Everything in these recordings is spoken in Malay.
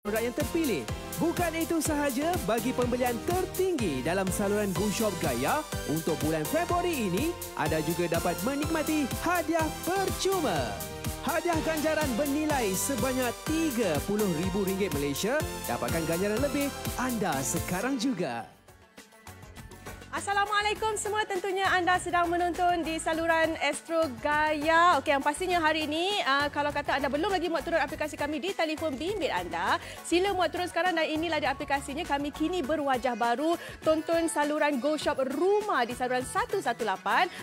produk yang terpilih. Bukan itu sahaja, bagi pembelian tertinggi dalam saluran GoShop Gaya untuk bulan Februari ini, anda juga dapat menikmati hadiah percuma. Hadiah ganjaran bernilai sebanyak RM30,000 Malaysia. Dapatkan ganjaran lebih anda sekarang juga. Assalamualaikum semua, tentunya anda sedang menonton di saluran Astro Gaya. Okey, yang pastinya hari ini kalau kata anda belum lagi muat turun aplikasi kami di telefon bimbit anda, sila muat turun sekarang dan inilah dia aplikasinya. Kami kini berwajah baru. Tonton saluran GoShop Rumah di saluran 118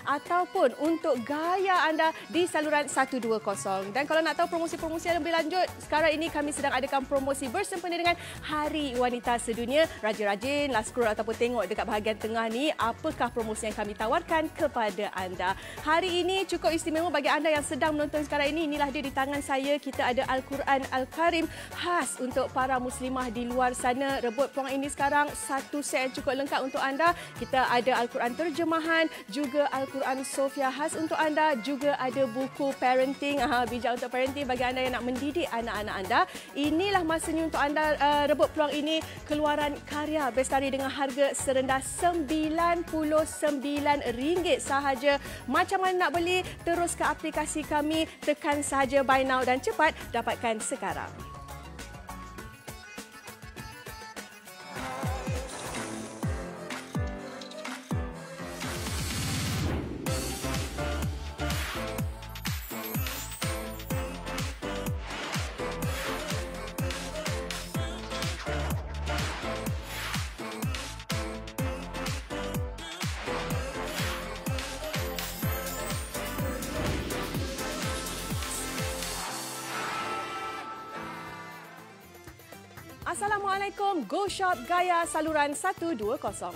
ataupun untuk Gaya anda di saluran 120. Dan kalau nak tahu promosi-promosi yang lebih lanjut, sekarang ini kami sedang adakan promosi bersempena dengan Hari Wanita Sedunia. Rajin-rajinlah scroll ataupun tengok dekat bahagian tengah ni, apakah promosi yang kami tawarkan kepada anda. Hari ini cukup istimewa bagi anda yang sedang menonton sekarang ini. Inilah dia di tangan saya. Kita ada Al-Quran Al-Karim khas untuk para muslimah di luar sana. Rebut peluang ini sekarang. Satu set yang cukup lengkap untuk anda. Kita ada Al-Quran terjemahan, juga Al-Quran Sofia khas untuk anda. Juga ada buku parenting, bijak untuk parenting bagi anda yang nak mendidik anak-anak anda. Inilah masanya untuk anda rebut peluang ini. Keluaran karya Bestari dengan harga serendah RM99 sahaja. Macam mana nak beli? Terus ke aplikasi kami, tekan sahaja buy now dan cepat dapatkan sekarang. Assalamualaikum, GoShop Gaya saluran 120.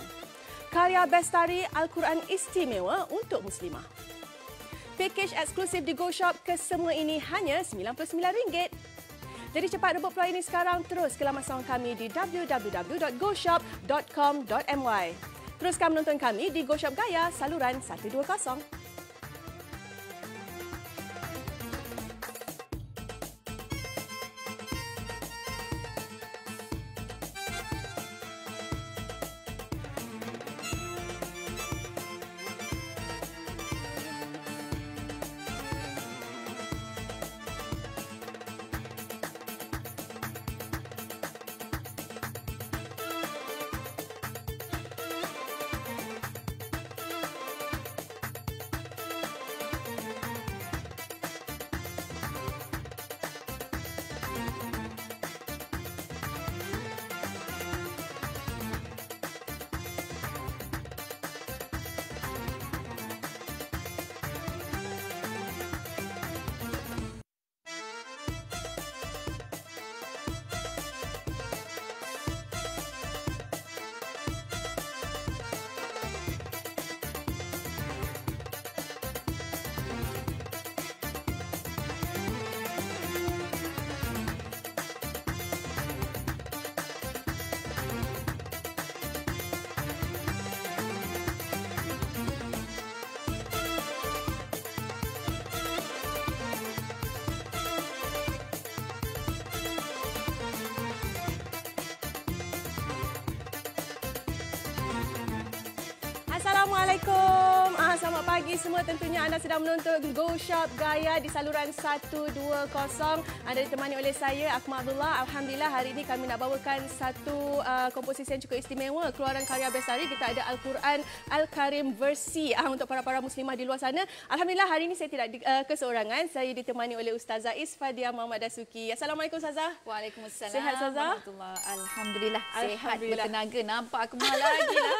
Karya Bestari Al-Quran istimewa untuk muslimah. Pakej eksklusif di GoShop kesemua ini hanya RM99. Jadi cepat rebut peluang ini sekarang. Terus ke laman sound kami di www.goshop.com.my. Teruskan menonton kami di GoShop Gaya saluran 120. Assalamualaikum. Selamat pagi semua. Tentunya anda sedang menonton GoShop Gaya di saluran 120. Anda ditemani oleh saya, Akmal Abdullah. Alhamdulillah hari ini kami nak bawakan satu komposisi yang cukup istimewa. Keluaran karya Bestari. Kita ada Al-Quran Al-Karim versi untuk para muslimah di luar sana. Alhamdulillah hari ini saya tidak keseorangan. Saya ditemani oleh Ustazah Isfadia Muhammad Dasuki. Assalamualaikum Ustazah. Waalaikumsalam. Sihat Ustazah? Alhamdulillah. Sihat bertenaga. Nampak Akmal lagi lah.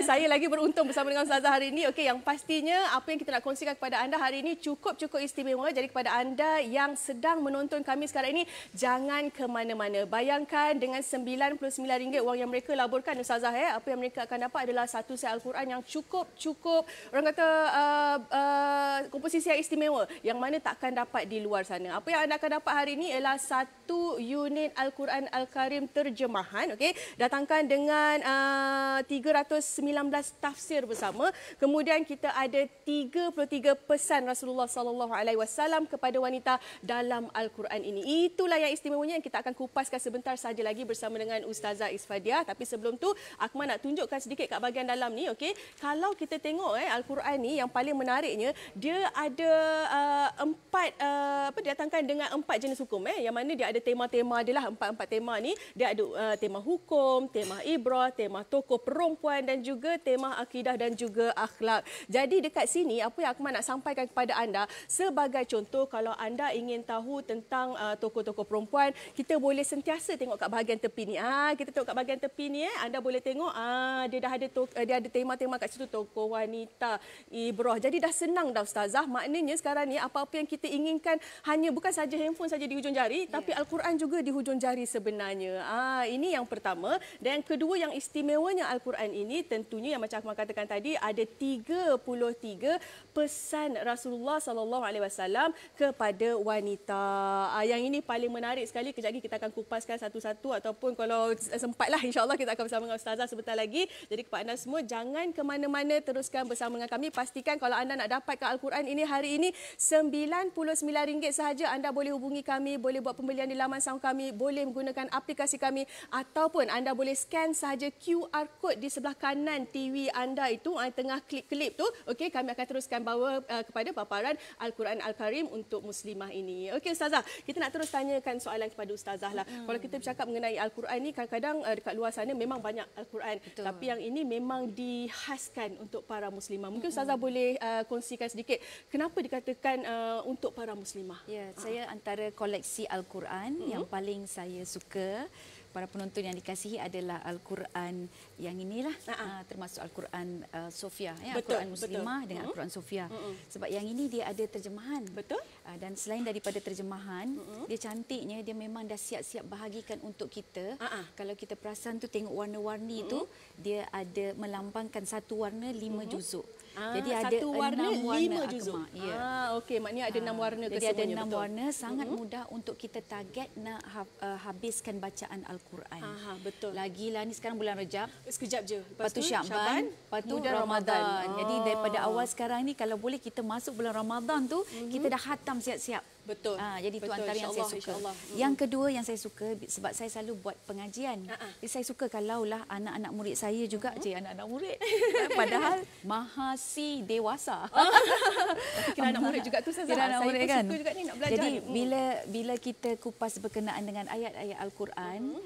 Saya lagi beruntung bersama dengan Ustazah hari ini. Okey, yang pastinya apa yang kita nak kongsikan kepada anda hari ini cukup istimewa. Jadi kepada anda yang sedang menonton kami sekarang ini, jangan ke mana-mana. Bayangkan dengan RM99 wang yang mereka laburkan Ustazah, apa yang mereka akan dapat adalah satu set Al-Quran yang cukup orang kata komposisi yang istimewa yang mana takkan dapat di luar sana. Apa yang anda akan dapat hari ini ialah satu unit Al-Quran Al-Karim terjemahan, okey, datangkan dengan 319 tafsir bersama. Kemudian Kemudian kita ada 33 pesan Rasulullah SAW kepada wanita dalam Al-Quran ini. Itulah yang istimewanya yang kita akan kupaskan sebentar saja lagi bersama dengan Ustazah Isfadiah. Tapi sebelum tu, Akmal nak tunjukkan sedikit kat bahagian dalam ni. Okey, kalau kita tengok Al-Quran ni, yang paling menariknya, dia ada datangkan dengan 4 jenis hukum. Yang mana dia ada tema-tema dia lah, 4 tema ni. Dia ada tema hukum, tema ibrah, tema tokoh perempuan dan juga tema akidah dan juga akhlak. Jadi dekat sini, apa yang Akmal nak sampaikan kepada anda, sebagai contoh, kalau anda ingin tahu tentang tokoh-tokoh perempuan, kita boleh sentiasa tengok kat bahagian tepi ni. Kita tengok kat bahagian tepi ni, anda boleh tengok dia ada tema-tema kat situ, tokoh wanita, ibrah. Jadi dah senang dah Ustazah. Maknanya sekarang ni apa-apa yang kita inginkan, hanya bukan saja handphone saja di hujung jari, tapi Al-Quran juga di hujung jari sebenarnya. Ini yang pertama. Dan yang kedua, yang istimewanya Al-Quran ini, tentunya yang macam Akmal katakan tadi, ada 33 pesan Rasulullah SAW kepada wanita. Yang ini paling menarik sekali. Kejap lagi kita akan kupaskan satu-satu, ataupun kalau sempatlah, insya-Allah kita akan bersama dengan Ustazah sebentar lagi. Jadi kepada anda semua, jangan ke mana-mana, teruskan bersama dengan kami. Pastikan kalau anda nak dapatkan Al-Quran ini hari ini, RM99 sahaja. Anda boleh hubungi kami, boleh buat pembelian di laman sound kami, boleh menggunakan aplikasi kami, ataupun anda boleh scan sahaja QR code di sebelah kanan TV anda itu, tengah klip tu. Okey, kami akan teruskan bawa kepada paparan Al-Quran Al-Karim untuk muslimah ini. Okey Ustazah, kita nak terus tanyakan soalan kepada Ustazah lah. Kalau kita bercakap mengenai Al-Quran ni, kadang-kadang dekat luar sana memang banyak Al-Quran. Betul. Tapi yang ini memang dihaskan untuk para muslimah. Mungkin Ustazah boleh kongsikan sedikit kenapa dikatakan untuk para muslimah. Ya, saya antara koleksi Al-Quran yang paling saya suka, para penonton yang dikasihi, adalah Al-Quran yang inilah, termasuk Al-Quran Sofia, Al-Quran Muslimah dengan Al-Quran Sofia. Sebab yang ini dia ada terjemahan. Betul. Dan selain daripada terjemahan, dia cantiknya, dia memang dah siap-siap bahagikan untuk kita. Kalau kita perasan tu, tengok warna-warni tu, dia ada melambangkan satu warna 5 juzuk. Jadi ada satu warna 5 juzuk. Okey, maknanya ada 6 warna jadi kesemuanya. Ada 6 warna, sangat mudah untuk kita target nak habiskan bacaan Al-Quran. Betul. Lagilah ni sekarang bulan Rejab. Sekejap je. Lepas tu Syaban, lepas tu Ramadan. Jadi daripada awal sekarang ni, kalau boleh kita masuk bulan Ramadan tu, kita dah khatam siap-siap. Betul. Jadi itu antara yang saya suka. InsyaAllah. Yang kedua yang saya suka, sebab saya selalu buat pengajian. Jadi saya suka kalaulah anak-anak murid saya juga, anak-anak murid. Padahal mahasi dewasa. Kira anak murid juga tu Ustazah. Kira anak murid kan. Suka juga ni nak belajar. Jadi ni. bila kita kupas berkenaan dengan ayat-ayat Al-Quran,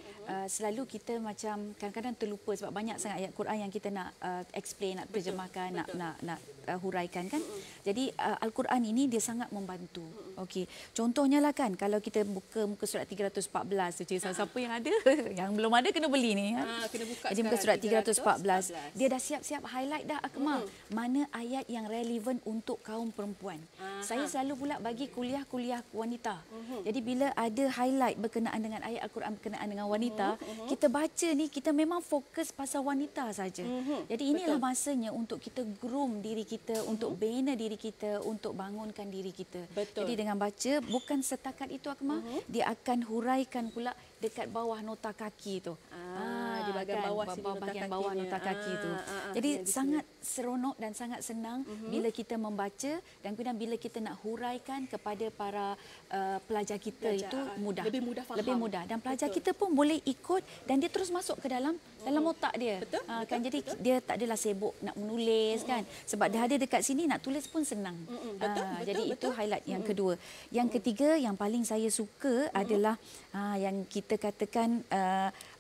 selalu kita macam kadang-kadang terlupa sebab banyak sangat ayat Quran yang kita nak explain, nak terjemahkan, nak huraikan kan. Jadi Al-Quran ini dia sangat membantu. Okey. Contohnya lah kan, kalau kita buka muka surat 314, siapa yang ada, yang belum ada kena beli ni. Kena buka. Jadi muka surat 314, dia dah siap-siap highlight dah Akmal. Mana ayat yang relevan untuk kaum perempuan. Saya selalu pula bagi kuliah-kuliah wanita. Jadi bila ada highlight berkenaan dengan ayat Al-Quran berkenaan dengan wanita, kita baca ni, kita memang fokus pasal wanita saja. Jadi inilah masanya untuk kita groom diri kita, untuk bina diri kita, untuk bangunkan diri kita. Jadi dengan baca, bukan setakat itu Akmal, dia akan huraikan pula dekat bawah nota kaki tu. Di bahagian kan? bawah sini bahagian bawah nota kaki tu. Jadi sangat seronok dan sangat senang bila kita membaca, dan kemudian bila kita nak huraikan kepada para pelajar kita, itu mudah. Lebih mudah faham. Lebih mudah, dan pelajar kita pun boleh ikut dan dia terus masuk ke dalam otak dia. Kan, jadi dia tak adalah sibuk nak menulis kan. Sebab dia ada dekat sini, nak tulis pun senang. Jadi itu highlight yang kedua. Yang ketiga yang paling saya suka adalah yang kita katakan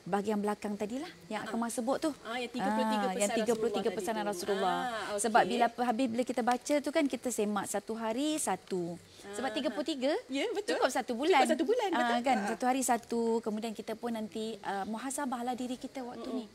bahagian belakang tadilah yang Akmal sebut tu. Yang 33 pesanan Rasulullah. Sebab bila kita baca tu kan, kita semak satu hari satu. Sebab 33 cukup satu bulan. Cukup satu bulan, betul. Kan, satu hari satu. Kemudian kita pun nanti muhasabahlah diri kita waktu ni.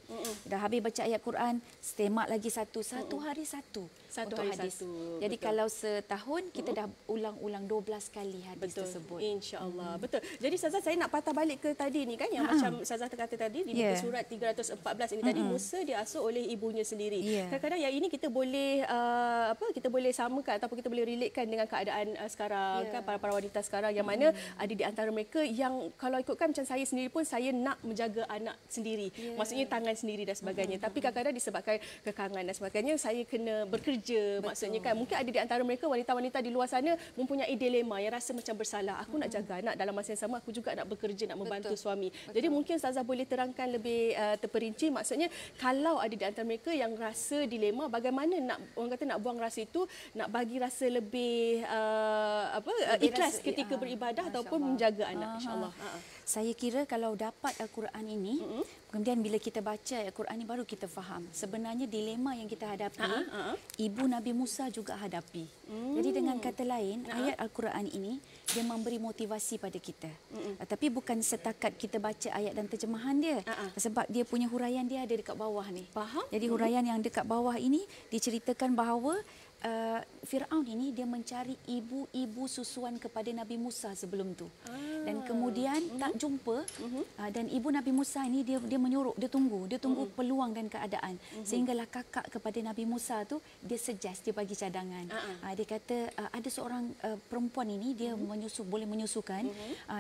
Dah habis baca ayat Quran, semak lagi satu hari satu. Satu untuk hari hadis. satu. Jadi kalau setahun kita dah ulang-ulang 12 kali hadis tersebut. InsyaAllah. Betul. Jadi Ustazah, saya nak patah balik ke tadi ni kan, yang macam Ustazah kata tadi di muka surat 314 ini tadi, Musa diasuh oleh ibunya sendiri. Kadang-kadang yang ini kita boleh kita boleh samakan ataupun kita boleh relatekan dengan keadaan sekarang. sekarang, kan para wanita sekarang yang mana ada di antara mereka yang kalau ikutkan macam saya sendiri pun saya nak menjaga anak sendiri. Maksudnya tangan sendiri dan sebagainya. Tapi kadang-kadang disebabkan kekangan dan sebagainya saya kena bekerja. Maksudnya kan mungkin ada di antara mereka wanita-wanita di luar sana mempunyai dilema yang rasa macam bersalah. Aku nak jaga anak, dalam masa yang sama aku juga nak bekerja, nak membantu suami. Jadi mungkin Ustazah boleh terangkan lebih terperinci, maksudnya kalau ada di antara mereka yang rasa dilema bagaimana nak, orang kata nak buang rasa itu, nak bagi rasa lebih ikhlas ketika beribadah ataupun menjaga anak, insya-Allah. Saya kira kalau dapat Al-Quran ini, kemudian bila kita baca Al-Quran ini baru kita faham sebenarnya dilema yang kita hadapi, ibu Nabi Musa juga hadapi. Jadi dengan kata lain, ayat Al-Quran ini dia memberi motivasi pada kita. Tapi bukan setakat kita baca ayat dan terjemahan dia. Sebab dia punya huraian dia ada dekat bawah ni. Faham? Jadi huraian yang dekat bawah ini diceritakan bahawa Firaun ini dia mencari ibu-ibu susuan kepada Nabi Musa sebelum tu. Dan kemudian tak jumpa dan ibu Nabi Musa ini dia menyuruh, dia tunggu peluang dan keadaan. Sehinggalah kakak kepada Nabi Musa tu dia suggest, dia bagi cadangan. Dia kata ada seorang perempuan ini dia boleh menyusukan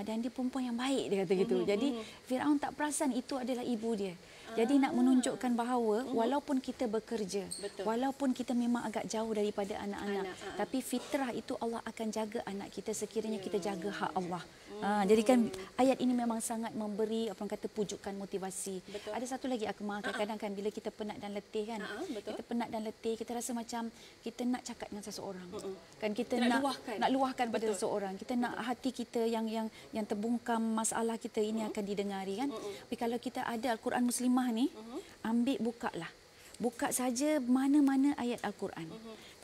dan dia perempuan yang baik, dia kata gitu. Jadi Firaun tak perasan itu adalah ibu dia. Jadi nak menunjukkan bahawa walaupun kita bekerja, walaupun kita memang agak jauh daripada anak-anak, tapi fitrah itu Allah akan jaga anak kita sekiranya kita jaga hak Allah. Jadi kan ayat ini memang sangat memberi apa orang kata pujukan motivasi. Ada satu lagi Akmal, kadang-kadang kan bila kita penat dan letih kan, kita penat dan letih, kita rasa macam kita nak cakap dengan seseorang. Kan kita nak luahkan pada seseorang. Kita nak hati kita yang terbungkam masalah kita ini akan didengari kan. Tapi kalau kita ada Al-Quran Muslimah ni, ambil buka saja mana-mana ayat Al-Quran.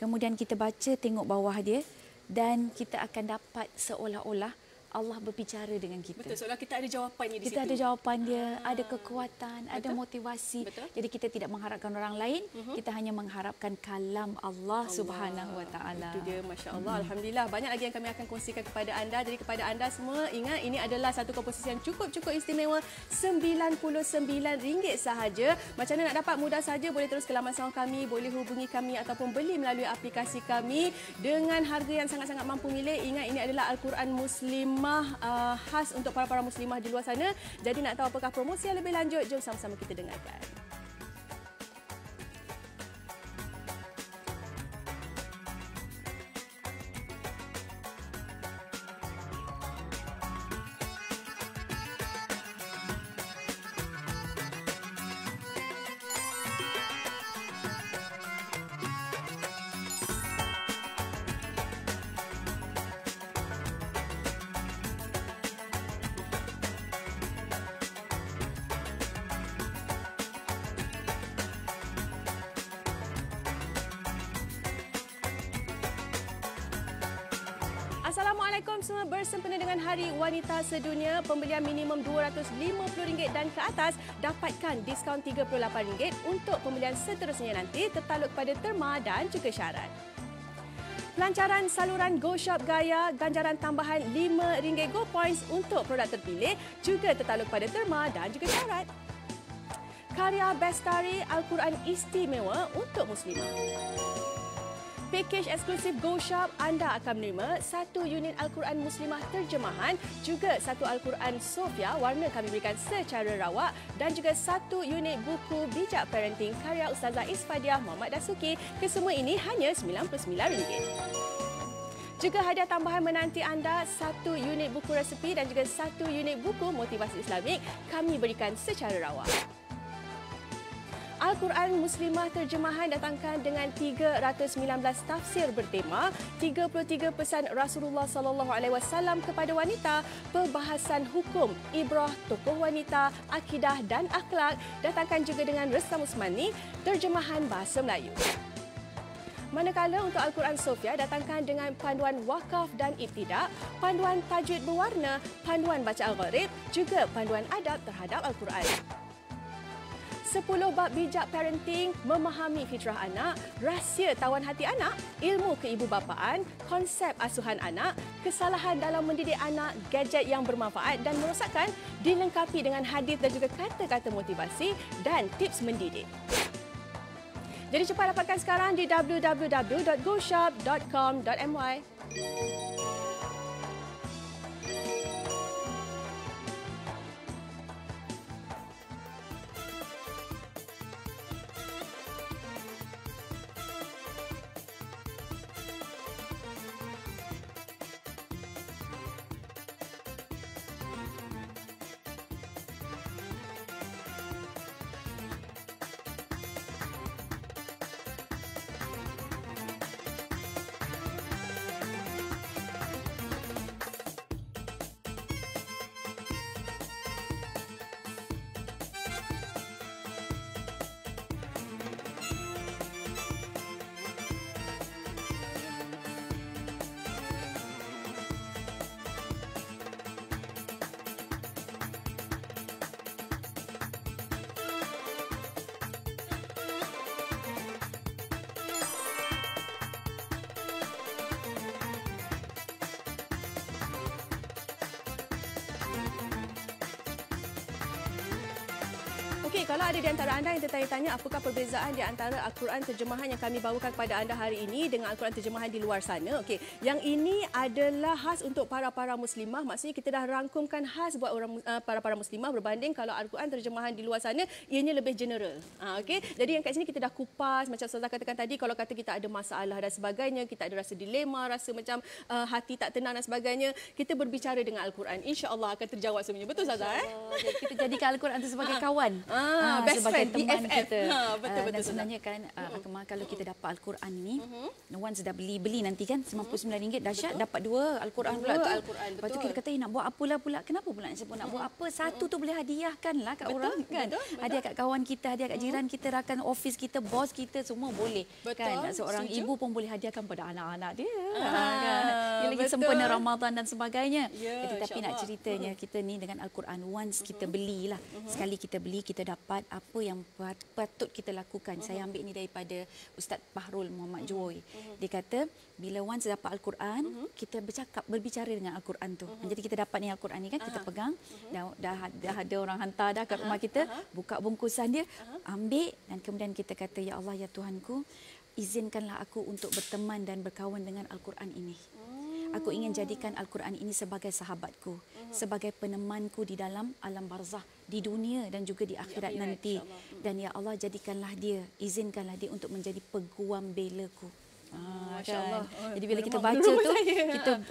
Kemudian kita baca, tengok bawah dia dan kita akan dapat seolah-olah Allah berbicara dengan kita. Betul, seolah kita ada jawapannya di situ. Kita ada jawapan dia, ada kekuatan, ada motivasi. Jadi kita tidak mengharapkan orang lain, kita hanya mengharapkan kalam Allah Subhanahu Wa Taala. Itu dia, masya-Allah. Alhamdulillah, banyak lagi yang kami akan kongsikan kepada anda. Jadi kepada anda semua, ingat ini adalah satu komposisi yang cukup istimewa, RM99 sahaja. Macam mana nak dapat? Mudah saja, boleh terus ke laman salon kami, boleh hubungi kami ataupun beli melalui aplikasi kami dengan harga yang sangat-sangat mampu milik. Ingat ini adalah Al-Quran Muslim khas untuk para muslimah di luar sana. Jadi nak tahu apakah promosi yang lebih lanjut, jom sama-sama kita dengarkan. Assalamualaikum semua, bersempena dengan Hari Wanita Sedunia, pembelian minimum RM250 dan ke atas dapatkan diskaun RM38 untuk pembelian seterusnya nanti tertaluk pada terma dan juga syarat. Pelancaran saluran GoShop Gaya, ganjaran tambahan RM5 Go Points untuk produk terpilih juga tertaluk pada terma dan juga syarat. Karya Bestari Al-Quran Istimewa untuk Muslimah. Pakej eksklusif GoShop, anda akan menerima 1 unit Al-Quran Muslimah terjemahan, juga 1 Al-Quran Sofia warna kami berikan secara rawak dan juga 1 unit buku bijak parenting karya Ustazah Isfadiah Muhammad Dasuki. Kesemua ini hanya RM99. Juga hadiah tambahan menanti anda 1 unit buku resepi dan juga 1 unit buku motivasi Islamik kami berikan secara rawak. Al-Quran Muslimah terjemahan datangkan dengan 319 tafsir bertema, 33 pesan Rasulullah SAW kepada wanita, perbahasan hukum, ibrah, tokoh wanita, akidah dan akhlak. Datangkan juga dengan Restam Usmani, terjemahan bahasa Melayu. Manakala untuk Al-Quran Sofia datangkan dengan panduan wakaf dan ibtidak, panduan tajwid berwarna, panduan baca Al-Gharib, juga panduan adab terhadap Al-Quran. 10 bab bijak parenting, memahami fitrah anak, rahsia tawan hati anak, ilmu keibubapaan, konsep asuhan anak, kesalahan dalam mendidik anak, gadget yang bermanfaat dan merosakkan, dilengkapi dengan hadis dan juga kata-kata motivasi dan tips mendidik. Jadi cepat dapatkan sekarang di www.goshop.com.my. Okey, kalau ada di antara anda yang tertanya-tanya apakah perbezaan di antara Al-Quran terjemahan yang kami bawakan kepada anda hari ini dengan Al-Quran terjemahan di luar sana. Okey, yang ini adalah khas untuk para muslimah. Maksudnya kita dah rangkumkan khas buat orang para muslimah berbanding kalau Al-Quran terjemahan di luar sana ianya lebih general. Okey, jadi yang kat sini kita dah kupas macam Ustazah katakan tadi, kalau kata kita ada masalah dan sebagainya, kita ada rasa dilema, rasa macam hati tak tenang dan sebagainya, kita berbicara dengan Al-Quran. InsyaAllah akan terjawab semuanya. Betul Ustazah? Kita jadikan Al-Quran itu sebagai kawan. Best sebagai friend, teman BFF. kita. Betul-betul. Dan sebenarnya kan Akmal, kalau kita dapat Al-Quran ni, once dah beli nanti kan RM99 dahsyat, dapat 2 Al-Quran pula tu. Lepas tu kita kata nak buat apalah pula. Kenapa pula nak buat apa? Satu tu boleh hadiahkan lah kat orang kan. Hadiah kat kawan kita, hadiah kat jiran kita, rakan office kita, bos kita, semua boleh. Kan seorang ibu pun boleh hadiahkan pada anak-anak dia. Kan. Dia lagi sempena Ramadan dan sebagainya. Tetapi nak ceritanya kita ni dengan Al-Quran, once kita belilah, sekali kita beli, kita dapat apa yang patut kita lakukan. Saya ambil ni daripada Ustaz Fahrul Muhammad Joy. Dia kata bila once dapat Al-Quran, kita berbicara dengan Al-Quran tu. Jadi kita dapat ni Al-Quran ni kan, kita pegang, dah ada orang hantar dah kat rumah kita, buka bungkusan dia, ambil dan kemudian kita kata, ya Allah, ya Tuhanku, izinkanlah aku untuk berteman dan berkawan dengan Al-Quran ini. Aku ingin jadikan Al-Quran ini sebagai sahabatku, sebagai penemanku di dalam alam barzah, di dunia dan juga di akhirat nanti. Dan ya Allah, jadikanlah dia, izinkanlah dia untuk menjadi peguam belaku. Kan? Jadi bila kita baca tu,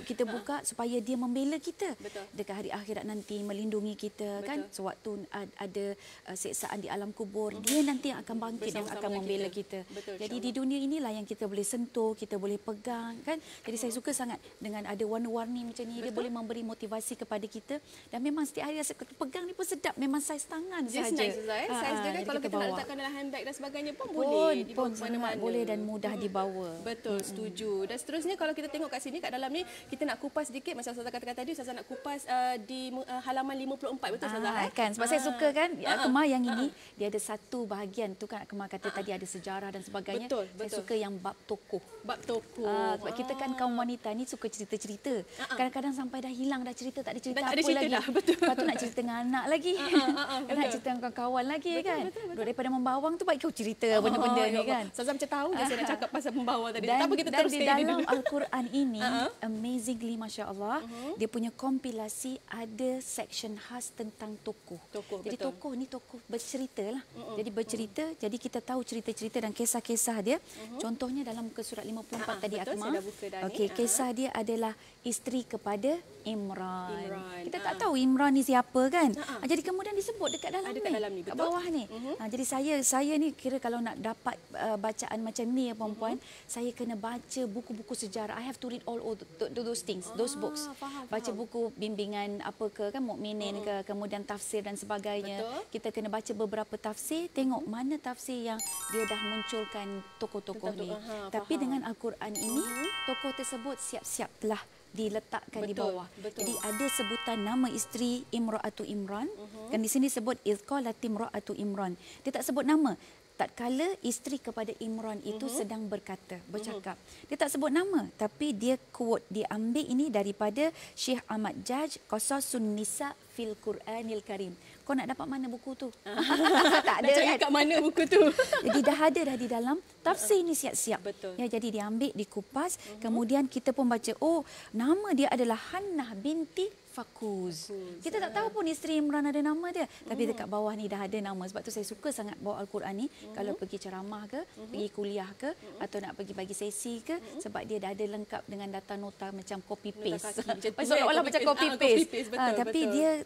kita buka supaya dia membela kita dekat hari akhirat nanti, melindungi kita. Kan sewaktu ada siksaan di alam kubur, dia nanti yang akan bangkit dan akan membela kita. Jadi di dunia inilah yang kita boleh sentuh, kita boleh pegang kan. Jadi saya suka sangat dengan ada warna-warni macam ni. Dia boleh memberi motivasi kepada kita, dan memang setiap hari saya pegang ni pun sedap, memang saiz tangan saja. Saiz dia kalau kita nak letakkan dalam handbag dan sebagainya pun boleh dibawa ke mana-mana. Boleh dan mudah dibawa. Betul, setuju. Dan seterusnya kalau kita tengok kat sini, kat dalam ni kita nak kupas sedikit macam Ustazah katakan tadi. Ustazah nak kupas di halaman 54. Betul Ustazah? Kan sebab saya suka kan Akmal yang ini dia ada satu bahagian tu kan, Akmal kata tadi ada sejarah dan sebagainya. Saya suka yang bab tokoh. Sebab kita kan kaum wanita ni suka cerita-cerita. Kadang-kadang sampai dah hilang dah cerita, tak ada cerita apa lagi. Lepas tu nak cerita dengan anak lagi. Nak cerita dengan kawan lagi kan. Daripada membawang tu baik kau cerita benda-benda ni kan. Ustazah macam tahu je saya nak cakap pasal membawang tadi. Dan di dalam Al-Quran ini, amazingly, Masya Allah, dia punya kompilasi ada section khas tentang tokoh. Jadi tokoh ni tokoh bercerita lah. Jadi bercerita, jadi kita tahu cerita-cerita dan kisah-kisah dia. Contohnya dalam ke surat 54 tadi, Akmal. Okey, kisah dia adalah isteri kepada Imran. Kita tak tahu Imran ni siapa kan. Jadi kemudian disebut dekat dalam ni, kat bawah ni. Jadi saya ni kira kalau nak dapat bacaan macam ni ya perempuan, saya kena baca buku-buku sejarah. I have to read all those things, those books. Baca buku bimbingan apa ke kan, mukminin ke, kemudian tafsir dan sebagainya. Kita kena baca beberapa tafsir, tengok mana tafsir yang dia dah munculkan tokoh-tokoh ni. Tapi dengan Al-Quran ini, tokoh tersebut siap-siap telah diletakkan di bawah. Jadi ada sebutan nama isteri Imra'atu Imran. Kan di sini sebut izqalat Imra'atu Imran. Dia tak sebut nama. Tatkala isteri kepada Imran itu sedang bercakap. Dia tak sebut nama, tapi dia quote, dia ambil ini daripada Syekh Ahmad Jaj, Qasasun Nisa fil Quranil Karim. Kau nak dapat mana buku tu? Tak ada. Nak cari kat mana buku tu? Jadi dah ada dah di dalam tafsir ni siap-siap. Ya, jadi diambil, dikupas, kemudian kita pun baca, oh, nama dia adalah Hannah binti Fakuz. Kita tak tahu pun isteri Imran ada nama dia. Tapi dekat bawah ni dah ada nama. Sebab tu saya suka sangat bawa Al-Quran ni. Kalau pergi ceramah ke, pergi kuliah ke, atau nak pergi bagi sesi ke. Sebab dia dah ada lengkap dengan data nota macam copy-paste. Seolah-olah macam copy-paste. Tapi dia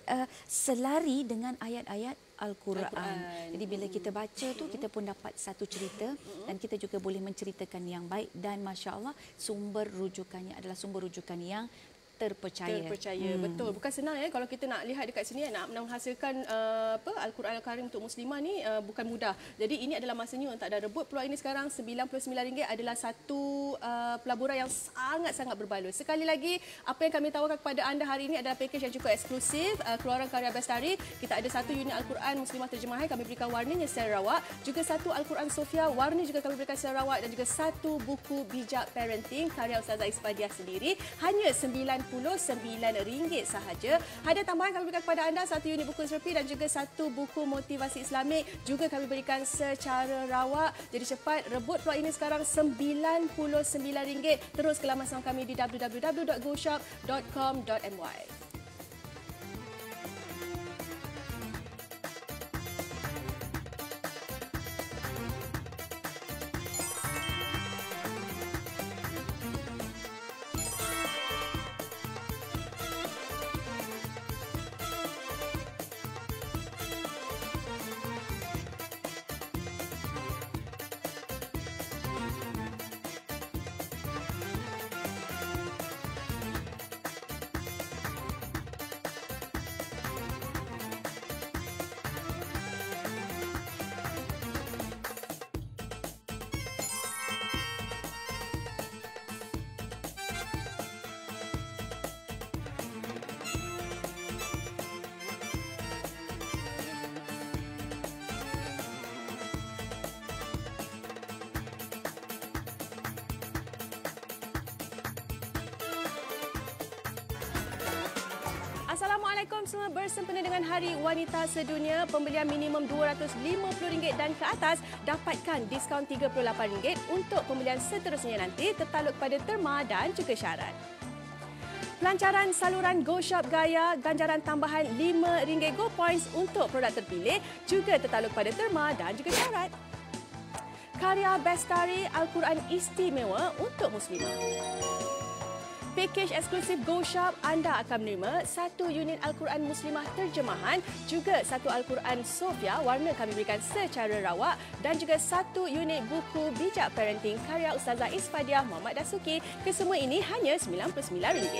selari dengan ayat-ayat Al-Quran. Jadi bila kita baca tu, kita pun dapat satu cerita. Dan kita juga boleh menceritakan yang baik. Dan Masya Allah, sumber rujukannya adalah sumber rujukan yang terpercaya. Betul. Bukan senang ya kalau kita nak lihat dekat sini, nak menghasilkan Al-Quran Al-Karim untuk muslimah ni bukan mudah. Jadi ini adalah masanya untuk anda rebut peluang ini sekarang. RM99 adalah satu pelaburan yang sangat-sangat berbaloi. Sekali lagi, apa yang kami tawarkan kepada anda hari ini adalah package yang cukup eksklusif, keluaran karya Bestari. Kita ada satu unit Al-Quran muslimah terjemahan, kami berikan warnanya secara rawak. Juga satu Al-Quran Sofia, warna juga kami berikan secara rawak. Dan juga satu buku bijak parenting karya Ustazah Ispadiah sendiri. Hanya RM99 sahaja. Hadiah tambahan kami berikan kepada anda 1 unit buku terapi dan juga 1 buku motivasi Islamik. Juga kami berikan secara rawak. Jadi cepat rebut peluang ini sekarang RM99. Terus ke laman sama kami di www.goshop.com.my. Assalamualaikum semua, bersempena dengan Hari Wanita Sedunia, pembelian minimum RM250 dan ke atas dapatkan diskaun RM38 untuk pembelian seterusnya nanti tertaluk pada terma dan juga syarat. Pelancaran saluran GoShop Gaya, ganjaran tambahan RM5 Go Points untuk produk terpilih juga tertaluk pada terma dan juga syarat. Karya Bestari Al-Quran Istimewa untuk Muslimah. Pakej eksklusif GoShop, anda akan menerima 1 unit Al-Quran Muslimah terjemahan, juga 1 Al-Quran Sofia warna kami berikan secara rawak dan juga 1 unit buku bijak parenting karya Ustazah Isfadiah Muhammad Dasuki. Kesemua ini hanya RM99.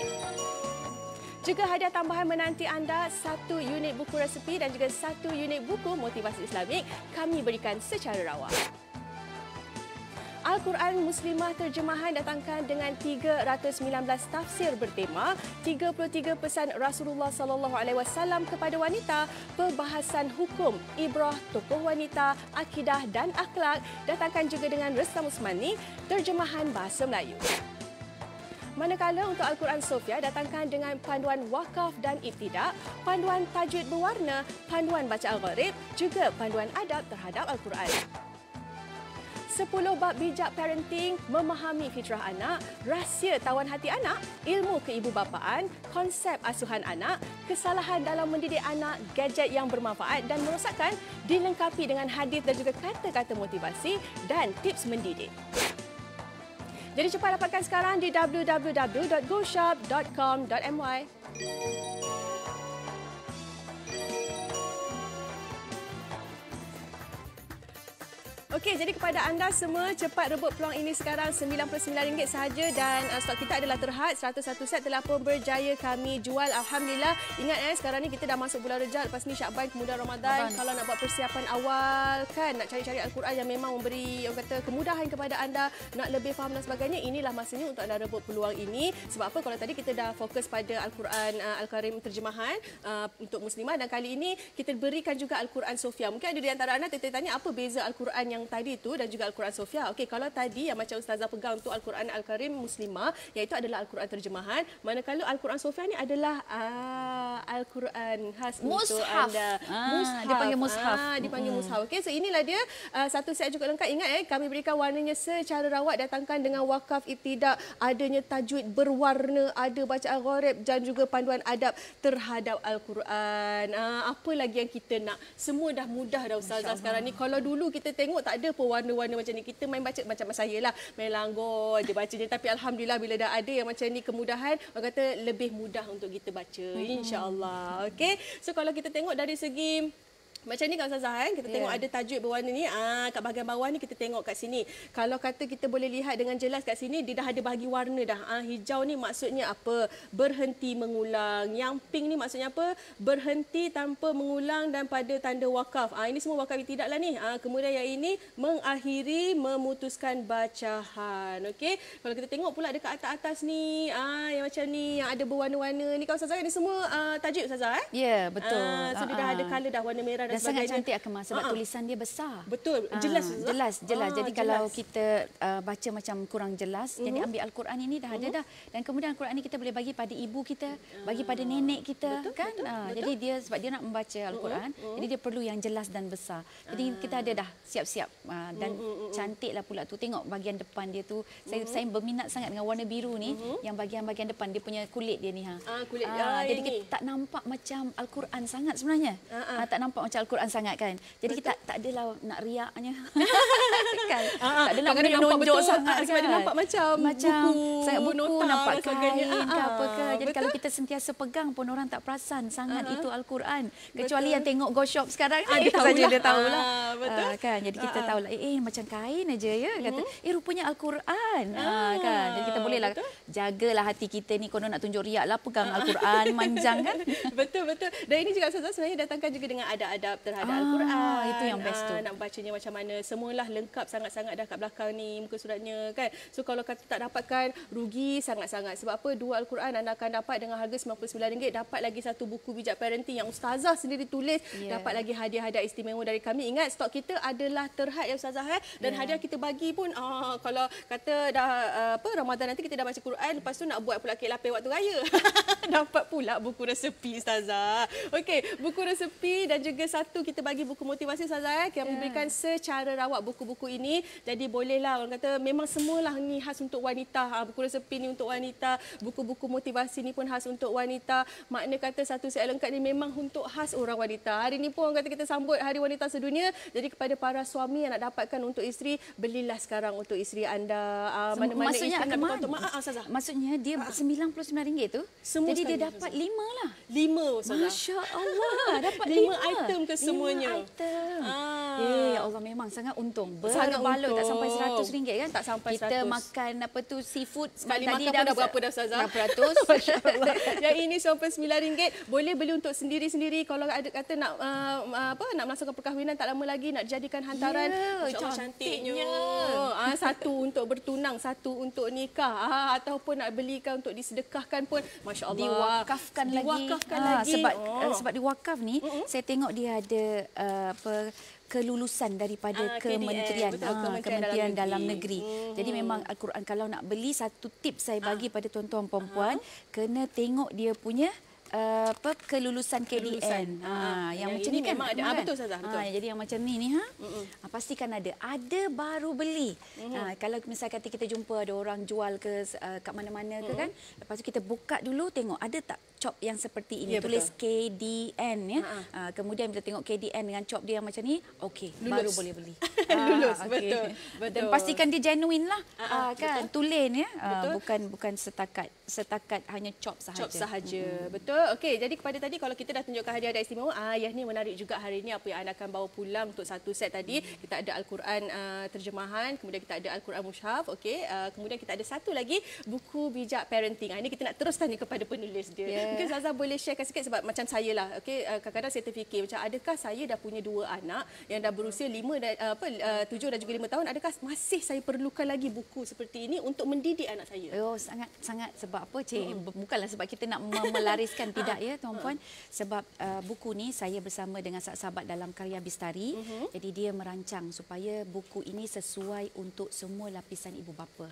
Juga hadiah tambahan menanti anda 1 unit buku resepi dan juga 1 unit buku motivasi Islamik kami berikan secara rawak. Al-Quran Muslimah terjemahan datangkan dengan 319 tafsir bertema, 33 pesan Rasulullah SAW kepada wanita, perbahasan hukum, ibrah, tokoh wanita, akidah dan akhlak, datangkan juga dengan Restam Usmani, terjemahan bahasa Melayu. Manakala untuk Al-Quran Sofia datangkan dengan panduan wakaf dan ibtidak, panduan tajwid berwarna, panduan baca Al-Gharib, juga panduan adab terhadap Al-Quran. 10 bab bijak parenting, memahami fitrah anak, rahsia tawan hati anak, ilmu keibubapaan, konsep asuhan anak, kesalahan dalam mendidik anak, gadget yang bermanfaat dan merosakkan, dilengkapi dengan hadis dan juga kata-kata motivasi dan tips mendidik. Jadi cepat dapatkan sekarang di www.goshop.com.my. Okey, jadi kepada anda semua, cepat rebut peluang ini sekarang RM99 sahaja dan stok kita adalah terhad. 101 set telah pun berjaya kami jual. Alhamdulillah. Ingat sekarang ni kita dah masuk bulan Rejab, lepas ni Syakban, kemudian Ramadan. Kalau nak buat persiapan awal kan, nak cari-cari Al-Quran yang memang memberi orang kata kemudahan kepada anda, nak lebih faham dan sebagainya, inilah masanya untuk anda rebut peluang ini. Sebab apa? Kalau tadi kita dah fokus pada Al-Quran Al-Karim terjemahan untuk muslimah, dan kali ini kita berikan juga Al-Quran Sofia. Mungkin ada di antara anda tertanya apa beza Al-Quran yang tadi itu dan juga Al-Quran Sofia. Okey, kalau tadi yang macam Ustazah pegang untuk Al-Quran Al-Karim Muslimah, iaitu adalah Al-Quran terjemahan. Manakala Al-Quran Sofia ni adalah Al-Quran khas mushaf untuk anda. Mushaf. Dipanggil mushaf. Dipanggil mushaf. Okey, so inilah dia satu set juga lengkap. Ingat kami berikan warnanya secara rawak, datangkan dengan wakaf ibtidak, adanya tajwid berwarna, ada baca Al-Gharib dan juga panduan adab terhadap Al-Quran. Apa lagi yang kita nak? Semua dah mudah dah Ustazah sekarang ni. Kalau dulu kita tengok tak ada pun warna-warna macam ni. Kita main baca macam saya lah, main langgar je baca je. Tapi alhamdulillah bila dah ada yang macam ni kemudahan, orang kata lebih mudah untuk kita baca, insya-Allah. Okey. So kalau kita tengok dari segi macam ni kan Ustazah, kita tengok ada tajwid berwarna ni, kat bahagian bawah ni kita tengok kat sini. Kalau kata kita boleh lihat dengan jelas kat sini, dia dah ada bahagi warna dah. Hijau ni maksudnya apa? Berhenti mengulang. Yang pink ni maksudnya apa? Berhenti tanpa mengulang dan pada tanda wakaf. Ini semua wakaf tidak lah ni. Kemudian yang ini mengakhiri, memutuskan bacaan. Okey. Kalau kita tengok pula dekat atas-atas ni, yang macam ni, yang ada berwarna-warna ni kan Ustazah, ni semua tajwid Ustazah Ya, betul. So dia dah ada color dah, warna merah dan sangat sebagainya. cantik Akmal sebab tulisan dia besar. Betul, jelas. Jelas. Jadi kalau kita baca macam kurang jelas, jadi ambil Al-Quran ini dah ada dah. Dan kemudian Al-Quran ini kita boleh bagi pada ibu kita, bagi pada nenek kita, kan? Jadi dia sebab dia nak membaca Al-Quran, jadi dia perlu yang jelas dan besar. Jadi kita ada dah siap-siap dan cantiklah pula tu. Tengok bahagian depan dia tu. Saya berminat sangat dengan warna biru ni, yang bahagian depan dia punya kulit dia ni Kulit. jadi kita tak nampak macam Al-Quran sangat sebenarnya. Tak nampak macam Al-Quran sangat kan. Jadi kita tak adalah nak riaknya. Kan? Tak adalah nak menonjol sangat sebab dia nampak macam buku, sangat buku, nota nampak dan sebagainya. kain ke apa ke. Jadi kalau kita sentiasa pegang pun orang tak perasan sangat itu Al-Quran. Kecuali yang tengok Go Shop sekarang ni saja dia tahulah. Kan? Jadi kita tahulah macam kain aja ya kata. Rupanya Al-Quran. Kan? Jadi kita bolehlah jagalah hati kita ni kalau nak tunjuk riak lah pegang Al-Quran manjang kan. Betul. Dan ini juga Ustazah sebenarnya datangkan juga dengan adab-adab terhadap Al-Quran. Itu yang best tu. Nak bacanya macam mana. Semualah lengkap sangat-sangat dah kat belakang ni muka suratnya kan. So kalau kata tak dapatkan rugi sangat-sangat. Sebab apa? Dua Al-Quran anda akan dapat dengan harga RM99. Dapat lagi satu buku bijak parenting yang Ustazah sendiri tulis. Dapat lagi hadiah-hadiah istimewa dari kami. Ingat stok kita adalah terhad ya Ustazah dan hadiah kita bagi pun kalau kata dah Ramadan nanti kita dah baca Quran, lepas tu nak buat pula kek lapis waktu raya. Dapat pula buku resepi Ustazah. Okey, buku resepi dan juga satu kita bagi buku motivasi Ustazah yang memberikan secara rawat buku-buku ini. Jadi bolehlah orang kata memang semualah ni khas untuk wanita. Buku resepi ni untuk wanita, buku-buku motivasi ni pun khas untuk wanita. Makna kata satu set lengkap ni memang untuk khas orang wanita. Hari ni pun orang kata kita sambut Hari Wanita Sedunia. Jadi kepada para suami yang nak dapatkan untuk isteri, belilah sekarang untuk isteri anda. Mana-mana isteri nak buka untuk Ustazah. Maksudnya dia RM99 tu. Semua jadi dia sekali, dapat 5 lah. 5 Ustazah. Masya Allah, dapat 5 item ke semuanya. 5 item. Ya Allah, memang sangat untung. Sangat Berbaloi, tak sampai untung. RM100 kan? Tak sampai Kita 100. makan apa tu seafood Sekali tadi makan pun dah berapa dah Ustazah? Berapa ratus? Yang ini RM99. Boleh beli untuk sendiri-sendiri. Kalau ada kata nak nak melangsungkan perkahwinan tak lama lagi, nak jadikan hantaran. Masya Allah, cantiknya. Satu untuk bertunang, satu untuk nikah. Ataupun nak belikan untuk disedekahkan pun. Masya Allah. Diwakafkan lagi. Sebab diwakaf ni, saya tengok dia ada kelulusan daripada kementerian, kementerian dalam negeri. Jadi memang Al-Quran kalau nak beli, satu tips saya bagi pada tuan-tuan perempuan, kena tengok dia punya kelulusan KDN. Yang macam ni kan memang ada. Betul Ustazah, betul. Jadi yang macam ni pastikan ada. Ada baru beli. Kalau misal kata kita jumpa ada orang jual ke kat mana-mana ke kan, lepas tu kita buka dulu tengok ada tak cop yang seperti ini, tulis KDN ya. Kemudian kita tengok KDN dengan cop dia yang macam ni, okey, baru boleh beli. Lulus, betul. Dan pastikan dia genuine lah. Kan, tulen ya. Bukan setakat hanya cop sahaja. Cop sahaja. Betul. Okey, jadi kepada tadi kalau kita dah tunjukkan hadiah-hadiah istimewa, yang ni menarik juga hari ini apa yang anda akan bawa pulang untuk satu set tadi. Kita ada Al-Quran terjemahan, kemudian kita ada Al-Quran Mushaf, okey. Kemudian kita ada satu lagi buku bijak parenting. Ini kita nak terus tanya kepada penulis dia. Mungkin Zaza boleh sharekan sikit sebab macam saya lah. Okey, kadang-kadang saya terfikir macam adakah saya dah punya 2 anak yang dah berusia 7 dan juga 5 tahun, adakah masih saya perlukan lagi buku seperti ini untuk mendidik anak saya? Sangat sebab apa bukanlah sebab kita nak melariskan tidak ya tuan-puan, sebab buku ni saya bersama dengan sahabat dalam Karya Bistari. Jadi dia merancang supaya buku ini sesuai untuk semua lapisan ibu bapa.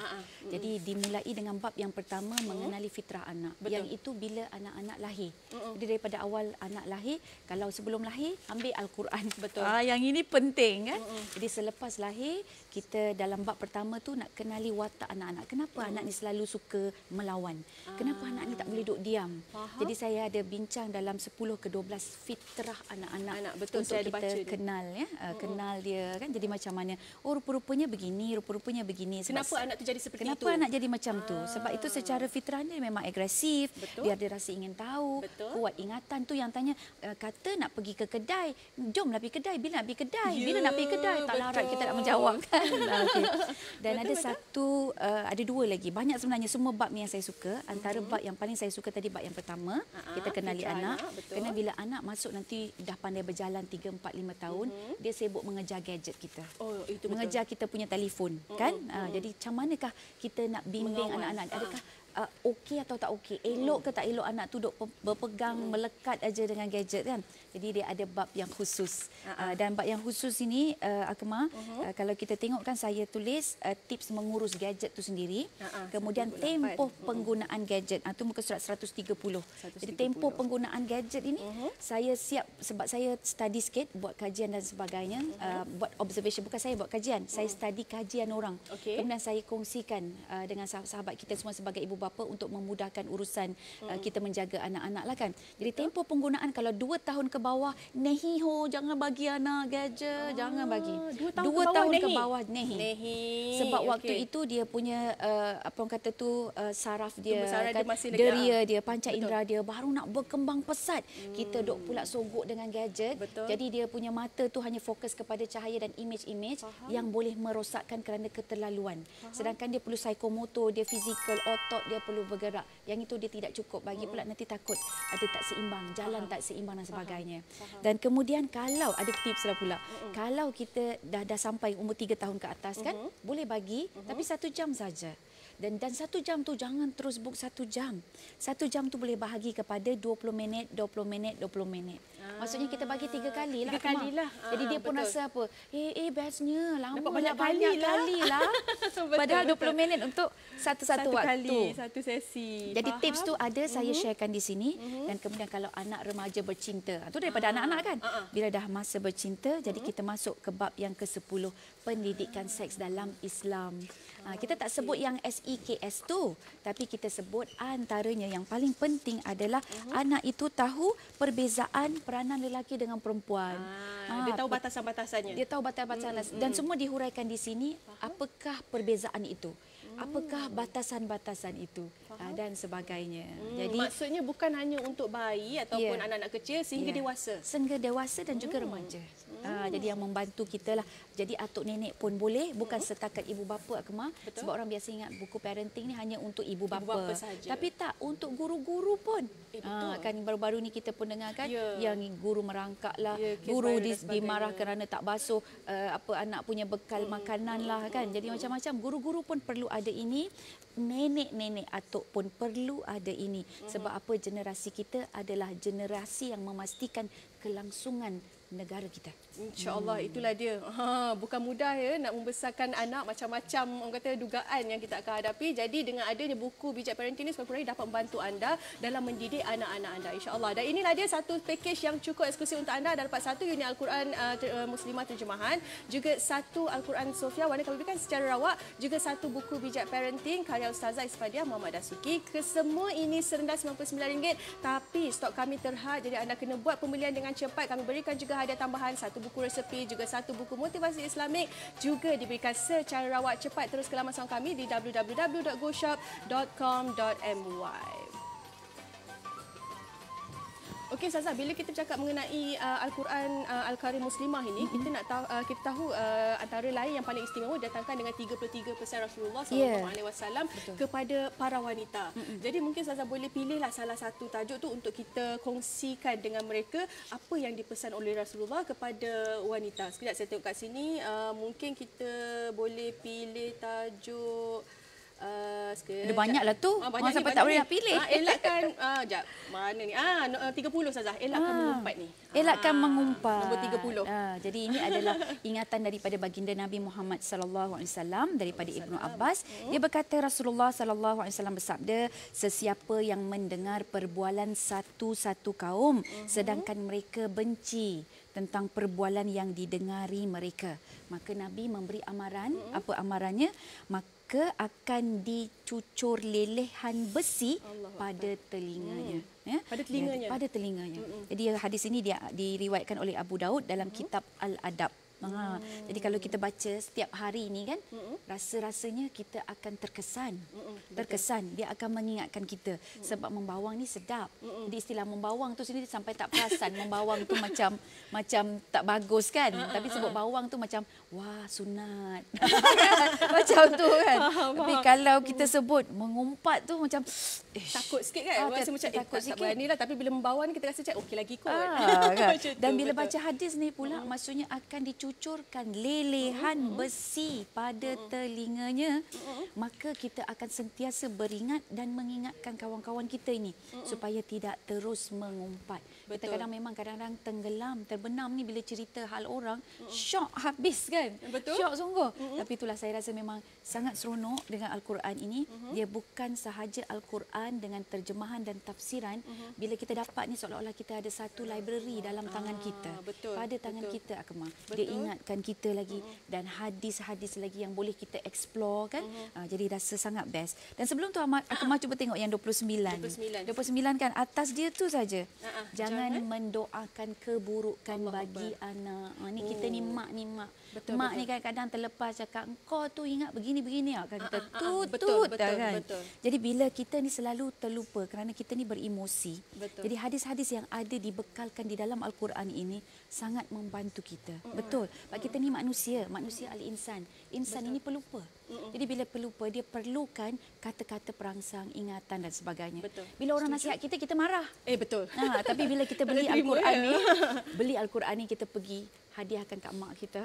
Jadi dimulai dengan bab yang pertama, mengenali fitrah anak. Yang itu bila anak-anak lahir. Jadi daripada awal anak lahir, kalau sebelum lahir ambil Al-Quran. Betul. Yang ini penting kan. Jadi selepas lahir kita dalam bab pertama tu nak kenali watak anak-anak. Kenapa anak ni selalu suka melawan? Kenapa anak ni tak boleh duduk diam? Jadi saya ada bincang dalam 10 ke 12 fitrah anak-anak betul, untuk kita kenal ya, kenal dia kan. Jadi macam mana? Rupa-rupanya begini, rupa-rupanya begini. Kenapa anak tu jadi seperti itu? Kenapa anak jadi macam tu? Sebab itu secara fitrahnya memang agresif. Dia ada rasa ingin tahu, kuat ingatan tu yang tanya kata nak pergi ke kedai, jomlah pergi kedai, bila nak pergi kedai, bila nak pergi kedai, tak larat kita nak menjawab kan. Dan ada satu, ada 2 lagi. Banyak sebenarnya semua bab ni yang saya suka. Antara bab yang paling saya suka tadi bab yang pertama, kita kenali anak. Kerana bila anak masuk nanti dah pandai berjalan 3, 4, 5 tahun, dia sibuk mengejar gadget kita. Mengejar kita punya telefon kan. Jadi macam manakah kita nak bimbing anak-anak? Adakah okey atau tak okey, elok ke tak elok anak tu duk berpegang melekat aja dengan gadget kan. Jadi dia ada bab yang khusus. Dan bab yang khusus ini Akmal, kalau kita tengok kan saya tulis tips mengurus gadget tu sendiri. Kemudian tempoh penggunaan gadget. Tu muka surat 130. Jadi tempoh penggunaan gadget ini saya siap sebab saya study sikit, buat kajian dan sebagainya, buat observation, bukan saya buat kajian, saya study kajian orang. Kemudian saya kongsikan dengan sahabat kita semua sebagai ibu bapa untuk memudahkan urusan kita menjaga anak-anak lah kan. Jadi tempoh penggunaan kalau 2 tahun ke bawah, nehiho, jangan bagi anak gadget, jangan bagi. 2 tahun ke bawah nehi. Sebab waktu itu dia punya apa orang kata tu saraf dia, kan, deria dia, panca indera dia baru nak berkembang pesat. Kita duk pula sogok dengan gadget. Jadi dia punya mata tu hanya fokus kepada cahaya dan imej-imej yang boleh merosakkan kerana keterlaluan. Sedangkan dia perlu psikomotor, dia fizikal, otot dia perlu bergerak. Yang itu dia tidak cukup, bagi pula nanti takut ada tak seimbang, jalan tak seimbang dan sebagainya. Dan kemudian kalau ada tips lah pula, kalau kita dah sampai umur 3 tahun ke atas kan, boleh bagi tapi 1 jam saja. Dan 1 jam tu jangan terus book 1 jam. 1 jam tu boleh bahagi kepada 20 minit, 20 minit, 20 minit. Maksudnya kita bagi 3 kali lah. 3 kali lah. Jadi dia pun rasa apa? Bestnya lama dapat banyak kali lah. Padahal 20 minit untuk satu waktu. Kali, satu sesi. Jadi tips tu ada saya sharekan di sini. Dan kemudian kalau anak remaja bercinta, itu daripada anak-anak kan. Bila dah masa bercinta, jadi kita masuk ke bab yang ke-10, pendidikan seks dalam Islam. Kita tak sebut yang SEKS tu, tapi kita sebut antaranya yang paling penting adalah anak itu tahu perbezaan peranan lelaki dengan perempuan. Dia tahu batasan-batasannya. Dia tahu batasan-batasan dan semua dihuraikan di sini. Apakah perbezaan itu? Apakah batasan-batasan itu dan sebagainya. Jadi maksudnya bukan hanya untuk bayi ataupun anak-anak kecil sehingga dewasa. Sehingga dewasa dan juga remaja. Jadi yang membantu kita lah. Jadi atuk nenek pun boleh, bukan setakat ibu bapa Akmal. Sebab orang biasa ingat buku parenting ni hanya untuk ibu bapa. Tapi tak, untuk guru-guru pun. Kan baru-baru ni kita pun dengar kan yang guru merangkak lah, guru dimarah kerana tak basuh anak punya bekal makanan lah kan. Jadi macam-macam guru-guru pun perlu ada ini, nenek-nenek atuk pun perlu ada ini. Sebab apa, generasi kita adalah generasi yang memastikan kelangsungan negara kita. InsyaAllah itulah dia. Bukan mudah ya nak membesarkan anak, macam-macam orang kata dugaan yang kita akan hadapi. Jadi dengan adanya buku Bijak Parenting ini sekurang-kurangnya dapat membantu anda dalam mendidik anak-anak anda, insya-Allah. Dan inilah dia satu package yang cukup eksklusif untuk anda. Ada dapat 1 unit Al-Quran Muslimah terjemahan, juga 1 Al-Quran Sofia warna kebibikan secara rawak, juga 1 buku Bijak Parenting karya Ustazah Isfadiah Muhammad Dasuki. Kesemua ini serendah RM99, tapi stok kami terhad, jadi anda kena buat pembelian dengan cepat. Kami berikan juga hadiah tambahan 1 buku resepi, juga 1 buku motivasi Islamik, juga diberikan secara rawat. Cepat terus ke laman sound kami di www.goshop.com.my. Okey Ustazah, bila kita bercakap mengenai Al-Quran Al-Karim Muslimah ini, kita nak tahu, kita tahu antara lain yang paling istimewa datangkan dengan 33% Rasulullah SAW kepada para wanita. Jadi mungkin Ustazah boleh pilihlah salah satu tajuk tu untuk kita kongsikan dengan mereka, apa yang dipesan oleh Rasulullah kepada wanita. Sekejap saya tengok kat sini, mungkin kita boleh pilih tajuk. Ada banyaklah tu. Sampai tak boleh nak pilih. Elakkan jap. Mana ni? 30 Ustazah. Elakkan mengumpat ni. Elakkan mengumpat. Nombor 30. Jadi ini adalah ingatan daripada baginda Nabi Muhammad sallallahu alaihi wasallam daripada Ibnu Abbas. Dia berkata Rasulullah sallallahu alaihi wasallam bersabda, sesiapa yang mendengar perbualan satu kaum sedangkan mereka benci tentang perbualan yang didengari mereka, maka Nabi memberi amaran. Apa amarannya? Maka akan dicucur lelehan besi pada telinganya. Pada telinganya. Jadi hadis ini dia diriwayatkan oleh Abu Daud dalam kitab Al-Adab. Jadi kalau kita baca setiap hari ini kan, rasa-rasanya kita akan terkesan. Dia akan mengingatkan kita sebab membawang ni sedap. Jadi istilah membawang tu sendiri sampai tak perasan membawang tu macam tak bagus kan. Tapi sebut bawang tu macam wah sunat. Macam tu kan. Tapi kalau kita sebut mengumpat tu macam takut sikit kan. Rasa macam takut sikit. Tak beranilah, tapi bila membawang kita rasa macam okey lagi kot. Dan bila baca hadis ni pula maksudnya akan dicucur mencucurkan lelehan besi pada telinganya, maka kita akan sentiasa beringat dan mengingatkan kawan-kawan kita ini supaya tidak terus mengumpat. Kita kadang-kadang tenggelam, terbenam ni bila cerita hal orang, syok habis kan? Betul. Syok sungguh. Tapi itulah saya rasa memang sangat seronok dengan Al-Quran ini. Dia bukan sahaja Al-Quran dengan terjemahan dan tafsiran. Bila kita dapat ni seolah-olah kita ada satu library dalam tangan kita. Pada tangan kita, Akmal. Dia ingatkan kita lagi dan hadis-hadis lagi yang boleh kita explore kan. Jadi rasa sangat best. Dan sebelum tu Akmal cuba tengok yang 29. 29 kan atas dia tu saja. Jangan mendoakan keburukan bagi anak. Ni kita ni mak. Mak ni kadang-kadang terlepas cakap engkau tu ingat begini-begini kan kita tutut kan. Jadi bila kita ni selalu terlupa kerana kita ni beremosi. Jadi hadis-hadis yang ada dibekalkan di dalam Al-Quran ini sangat membantu kita. Betul. Sebab kita ni manusia al-insan. Insan ini pelupa. Jadi bila pelupa dia perlukan kata-kata perangsang, ingatan dan sebagainya. Bila orang nasihat kita marah. Betul. Tapi bila kita beli Al-Quran ni kita pergi hadiahkan kat mak kita.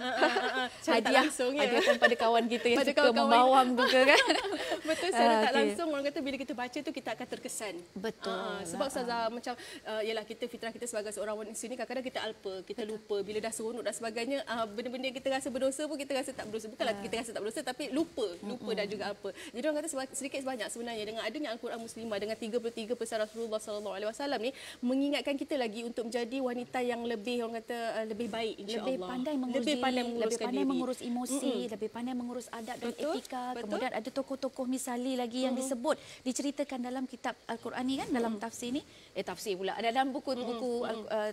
Hadiahkan pada kawan kita yang suka membawang tu ke kan. Betul, secara tak langsung orang kata bila kita baca tu kita akan terkesan. Betul. Sebab Ustazah macam yalah kita fitrah kita sebagai seorang wanita sini kadang-kadang kita alpa, kita lupa bila dah seronok dan sebagainya, benda-benda yang kita rasa berdosa pun kita rasa tak berdosa. Bukanlah kita rasa tak berdosa tapi lupa dan juga alpa. Jadi orang kata sedikit sebanyak sebenarnya dengan adanya Al-Quran Muslimah dengan 33 pesan Rasulullah sallallahu alaihi wasallam ni mengingatkan kita lagi untuk menjadi wanita yang lebih orang kata lebih baik insya-Allah. Lebih pandai mengurus emosi, lebih pandai mengurus adab dan etika. Kemudian ada tokoh-tokoh misali lagi yang disebut, diceritakan dalam kitab Al-Quran ni kan, dalam tafsir ni, tafsir pula, ada dalam buku-buku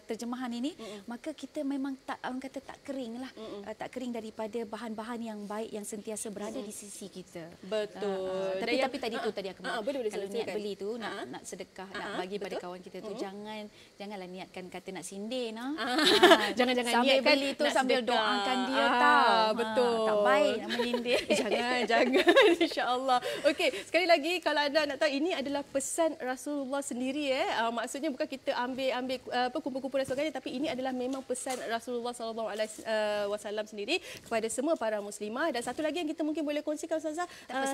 terjemahan ini, maka kita memang orang kata tak kering lah, tak kering daripada bahan-bahan yang baik yang sentiasa berada di sisi kita. Betul. Tapi tadi tu tadi aku kalau niat beli tu nak sedekah, nak bagi pada kawan kita tu, janganlah niatkan kata nak sindir jangan niatkan itu sambil doakan dia betul. Tak baik nak menyindir. Jangan insya-Allah. Okey, sekali lagi kalau anda nak tahu ini adalah pesan Rasulullah sendiri maksudnya bukan kita ambil kumpul-kumpul dan sebagainya, tapi ini adalah memang pesan Rasulullah sallallahu alaihi wasallam sendiri kepada semua para muslimah. Dan satu lagi yang kita mungkin boleh kongsikan Ustazah,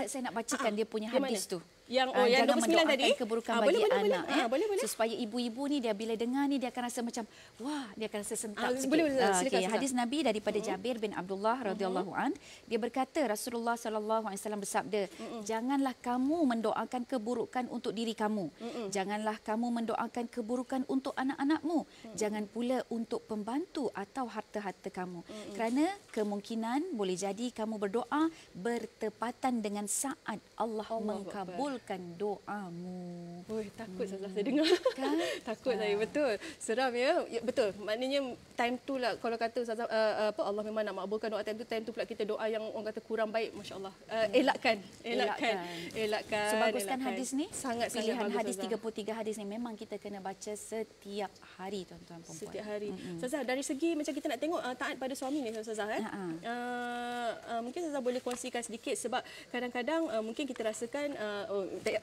saya nak bacakan dia punya hadis tu. Yang jangan 29 tadi keburukan bagi anak. Boleh. Supaya ibu-ibu ni dia bila dengar ni dia akan rasa macam wah, dia akan rasa sentak sikit. Silakan, hadis Nabi daripada Jabir bin Abdullah radhiyallahu an, dia berkata Rasulullah sallallahu alaihi wasallam bersabda, janganlah kamu mendoakan keburukan untuk diri kamu. Janganlah kamu mendoakan keburukan untuk anak-anakmu. Jangan pula untuk pembantu atau harta-harta kamu. Kerana kemungkinan boleh jadi kamu berdoa bertepatan dengan saat Allah mengabulkan doamu. Takut saya dengar. Kan? Takut saya, betul. Seram ya. Betul. Maknanya time tu lah kalau kata Ustazah, Allah memang nak makbulkan doa time tu pula kita doa yang orang kata kurang baik, masya-Allah. Elakkan. Sebaguskan hadis ni. Sangat pilihan bagus, hadis Ustazah. 33 hadis ni memang kita kena baca setiap hari tuan-tuan perempuan. Setiap hari. Ustazah, dari segi macam kita nak tengok taat pada suami ni Ustazah mungkin Ustazah boleh kongsikan sedikit sebab kadang-kadang mungkin kita rasakan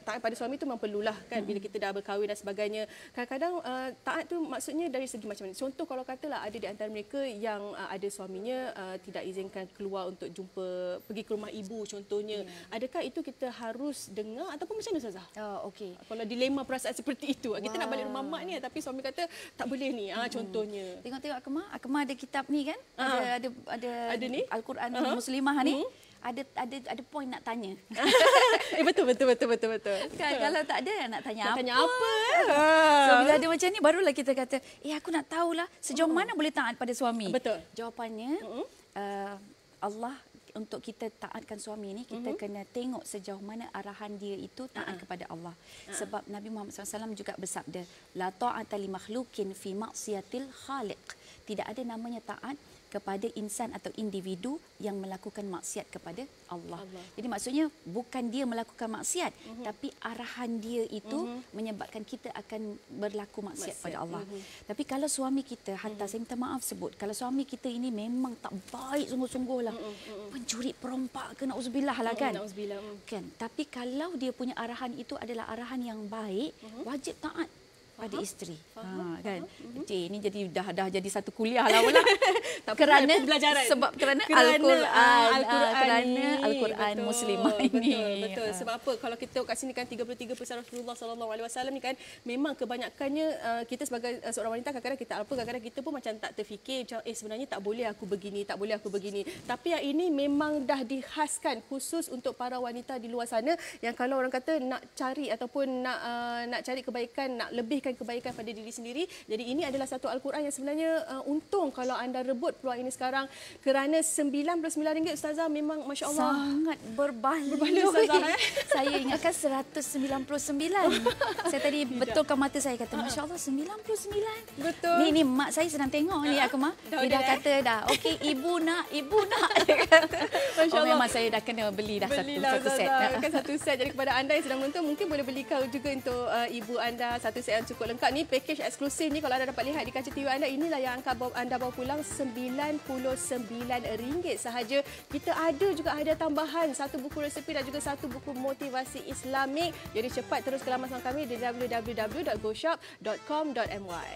taat pada suami tu memang perlulah kan bila kita dah berkahwin dan sebagainya. Kadang-kadang taat tu maksudnya dari segi macam ni. Contoh kalau katalah ada di antara mereka yang ada suaminya tidak izinkan keluar untuk jumpa, pergi ke rumah ibu contohnya. Adakah itu kita harus dengar ataupun macam mana Ustazah? Okey. Kalau dilema perasaan seperti itu, kita nak balik rumah mak ni tapi suami kata tak boleh ni contohnya. Tengok Akmal ada kitab ni kan? Ada ni Al-Quran Muslimah ni. Ada poin nak tanya. Betul. Kan kalau tak ada nak tanya apa? So bila ada macam ni barulah kita kata, aku nak tahulah sejauh mana boleh taat pada suami. Betul. Jawapannya Allah untuk kita taatkan suami ni kita kena tengok sejauh mana arahan dia itu taat kepada Allah. Sebab Nabi Muhammad SAW juga bersabda, la ta'ata li makhluqin fi maksiatil khaliq. Tidak ada namanya taat kepada insan atau individu yang melakukan maksiat kepada Allah. Jadi maksudnya bukan dia melakukan maksiat, tapi arahan dia itu menyebabkan kita akan berlaku maksiat pada Allah. Tapi kalau suami kita, hatta saya minta maaf sebut, kalau suami kita ini memang tak baik sungguh-sungguh lah, pencuri perompak ke na'udzubillah lah kan. Na'udzubillah. Kan. Tapi kalau dia punya arahan itu adalah arahan yang baik, wajib taat. pada isteri. Kan. Cik, ini jadi dah jadi satu kuliah lah pula. Kerana pembelajaran. Kerana Al-Quran Muslimah ini. Betul. Sebab apa? Kalau kita tengok kat sini kan 33 pesan Rasulullah SAW ni kan memang kebanyakannya kita sebagai seorang wanita kadang-kadang kita kadang-kadang kita pun macam tak terfikir macam sebenarnya tak boleh aku begini, tak boleh aku begini. Tapi yang ini memang dah dikhaskan khusus untuk para wanita di luar sana yang kalau orang kata nak cari ataupun nak cari kebaikan, nak lebihkan kebaikan pada diri sendiri. Jadi ini adalah satu Al-Quran yang sebenarnya untung kalau anda rebut peluang ini sekarang kerana RM99 Ustazah memang Masya Allah. Sangat berbaloi. Ustazah. Saya ingatkan 199. Saya tadi betulkan mata saya kata Masya Allah 99. Betul. Ni mak saya sedang tengok ni Akmal. Dia dah kata dah okey ibu nak. Masya Allah. Memang saya dah kena beli dah satu set. Kan satu set. Jadi kepada anda yang sedang menonton mungkin boleh belikan juga untuk ibu anda satu set yang cukup lengkap ni. Package eksklusif ni kalau anda dapat lihat di kaca TV anda, inilah yang anda bawa pulang RM99 sahaja. Kita ada juga hadiah tambahan, satu buku resepi dan juga satu buku motivasi Islamik. Jadi cepat terus ke laman kami di www.goshop.com.my.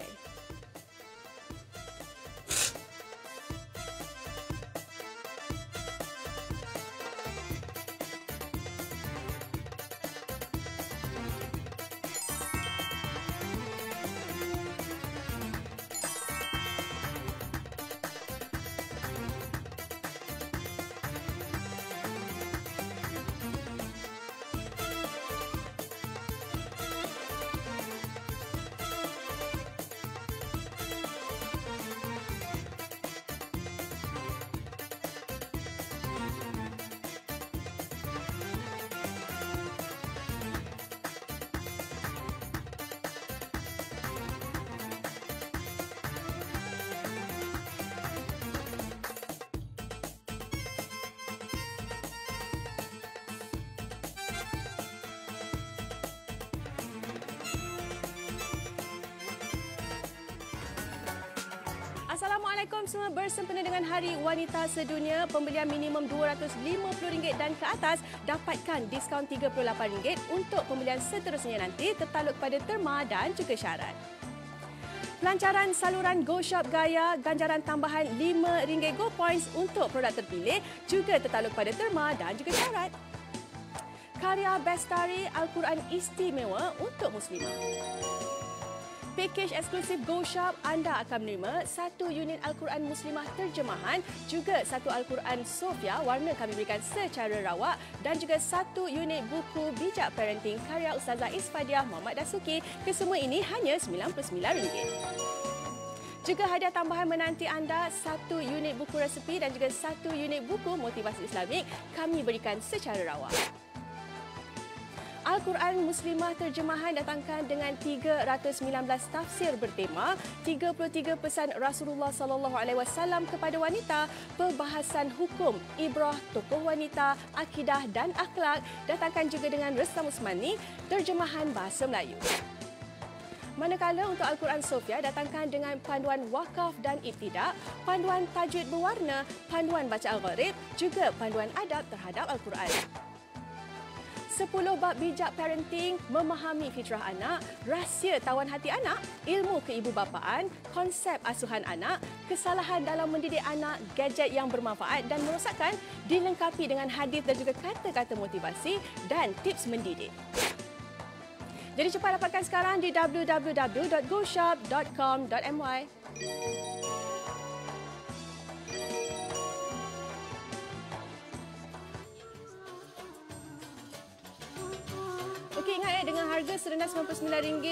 Assalamualaikum semua, bersempena dengan Hari Wanita Sedunia, pembelian minimum RM250 dan ke atas dapatkan diskaun RM38 untuk pembelian seterusnya nanti tertaluk pada terma dan juga syarat. Pelancaran saluran GoShop Gaya, ganjaran tambahan RM5 Go Points untuk produk terpilih juga tertaluk pada terma dan juga syarat. Karya Bestari Al-Quran Istimewa untuk Muslimah. Pakej eksklusif GoShop, anda akan menerima satu unit Al-Quran Muslimah terjemahan, juga satu Al-Quran Sofia warna kami berikan secara rawak dan juga satu unit buku bijak parenting karya Ustazah Isfadiah Muhammad Dasuki. Kesemua ini hanya RM99. Juga hadiah tambahan menanti anda, satu unit buku resepi dan juga satu unit buku motivasi Islamik kami berikan secara rawak. Al-Quran Muslimah terjemahan datangkan dengan 319 tafsir bertema, 33 pesan Rasulullah SAW kepada wanita, perbahasan hukum, ibrah, tokoh wanita, akidah dan akhlak. Datangkan juga dengan Restam Usmani, terjemahan bahasa Melayu. Manakala untuk Al-Quran Sofia datangkan dengan panduan wakaf dan ibtidak, panduan tajwid berwarna, panduan baca Al-Gharib, juga panduan adab terhadap Al-Quran. 10 bab bijak parenting, memahami fitrah anak, rahsia tawan hati anak, ilmu keibubapaan, konsep asuhan anak, kesalahan dalam mendidik anak, gadget yang bermanfaat dan merosakkan, dilengkapi dengan hadis dan juga kata-kata motivasi dan tips mendidik. Jadi cepat dapatkan sekarang di www.goshop.com.my. Okey, ingat dengan harga serendah RM99,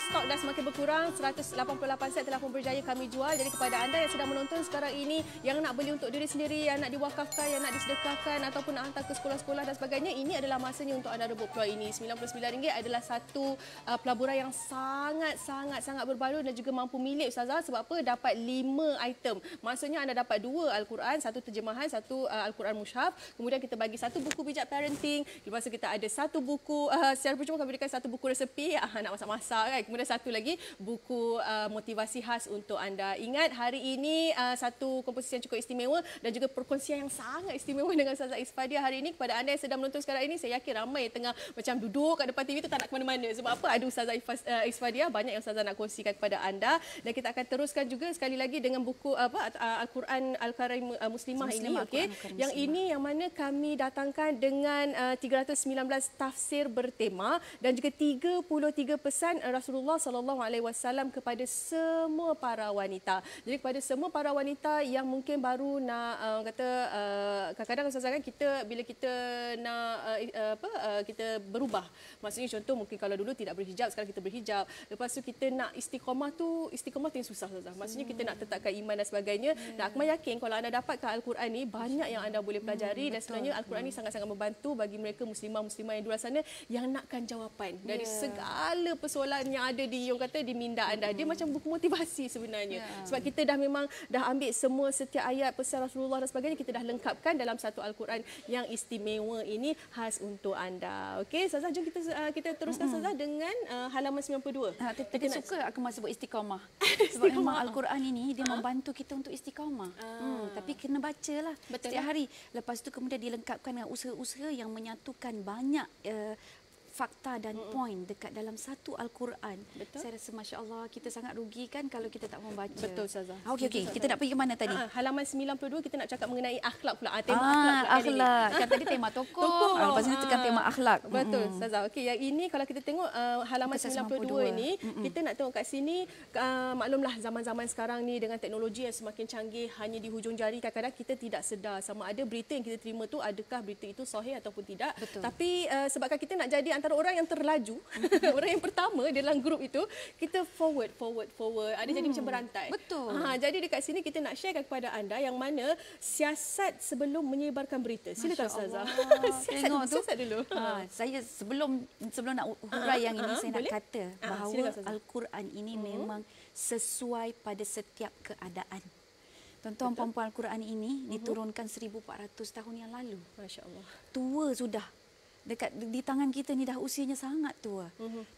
stok dah semakin berkurang, 188 set telah pun berjaya kami jual. Jadi kepada anda yang sedang menonton sekarang ini, yang nak beli untuk diri sendiri, yang nak diwakafkan, yang nak disedekahkan ataupun nak hantar ke sekolah-sekolah dan sebagainya, ini adalah masanya untuk anda rebut peluang ini. RM99 adalah satu pelaburan yang sangat berbaloi dan juga mampu milik Ustazah. Sebab apa? Dapat 5 item. Maksudnya anda dapat 2 Al-Quran, satu terjemahan, satu Al-Quran Mushaf. Kemudian kita bagi satu buku bijak parenting. Lepas tu kita ada satu buku secara percuma kami berikan satu satu buku resepi nak masak-masak kan. Kemudian satu lagi buku motivasi khas untuk anda. Ingat hari ini satu komposisi yang cukup istimewa dan juga perkongsian yang sangat istimewa dengan Ustazah Isfadia hari ini. Kepada anda yang sedang menonton sekarang ini, saya yakin ramai yang tengah macam duduk kat depan TV tu tak nak ke mana-mana. Sebab apa? Ada Ustazah Isfadia, banyak yang Ustazah nak kongsikan kepada anda. Dan kita akan teruskan juga sekali lagi dengan buku Al-Quran Al-Karim Muslimah ini. Okay? Yang ini yang mana kami datangkan dengan 319 tafsir bertema dan juga 33 pesan Rasulullah SAW kepada semua para wanita. Jadi kepada semua para wanita yang mungkin baru nak kadang-kadang kan kita bila kita nak kita berubah. Maksudnya contoh mungkin kalau dulu tidak berhijab, sekarang kita berhijab. Lepas tu kita nak istiqamah tu yang susah Ustazah. Maksudnya kita nak tetapkan iman dan sebagainya. Dan aku yakin kalau anda dapatkan Al-Quran ni banyak yang anda boleh pelajari dan sebenarnya Al-Quran ni sangat-sangat membantu bagi mereka muslimah-muslimah yang di luar sana yang nakkan jawapan dari segala persoalan yang ada di di minda anda. Dia macam buku motivasi sebenarnya. Sebab kita dah memang dah ambil setiap ayat pesan Rasulullah dan sebagainya, kita dah lengkapkan dalam satu Al-Quran yang istimewa ini khas untuk anda. Okey, Ustazah, jom kita teruskan Ustazah dengan halaman 92. Kita suka aku sebut istiqamah. Sebab memang Al-Quran ini dia membantu kita untuk istiqamah. Tapi kena bacalah setiap hari. Lepas tu kemudian dilengkapkan dengan usaha-usaha yang menyatukan banyak fakta dan poin dekat dalam satu Al-Quran. Saya rasa Masya Allah kita sangat rugi kan kalau kita tak membaca. Betul Ustazah. Okey. Kita nak pergi ke mana tadi? Halaman 92 kita nak cakap mengenai akhlak pula. Tema akhlak. Kan tadi tema tokoh. Lepas ni tekan tema akhlak. Betul Ustazah. Okey, yang ini kalau kita tengok halaman 92 ini, kita nak tengok kat sini, maklumlah zaman-zaman sekarang ni dengan teknologi yang semakin canggih, hanya di hujung jari kadang-kadang kita tidak sedar sama ada berita yang kita terima tu adakah berita itu sahih ataupun tidak. Tapi sebabkan kita nak jadi antara orang yang terlaju, orang yang pertama dalam grup itu, kita forward. Ada jadi macam berantai. Betul. Jadi dekat sini kita nak sharekan kepada anda yang mana siasat sebelum menyebarkan berita. Silakan Ustazah. Siasat dulu. Saya sebelum nak hurai yang ini, saya nak kata bahawa Al-Quran ini memang sesuai pada setiap keadaan. Tuan-tuan perempuan Al-Quran ini diturunkan 1400 tahun yang lalu. Masya Allah. Tua sudah. Di tangan kita ni dah usianya sangat tua.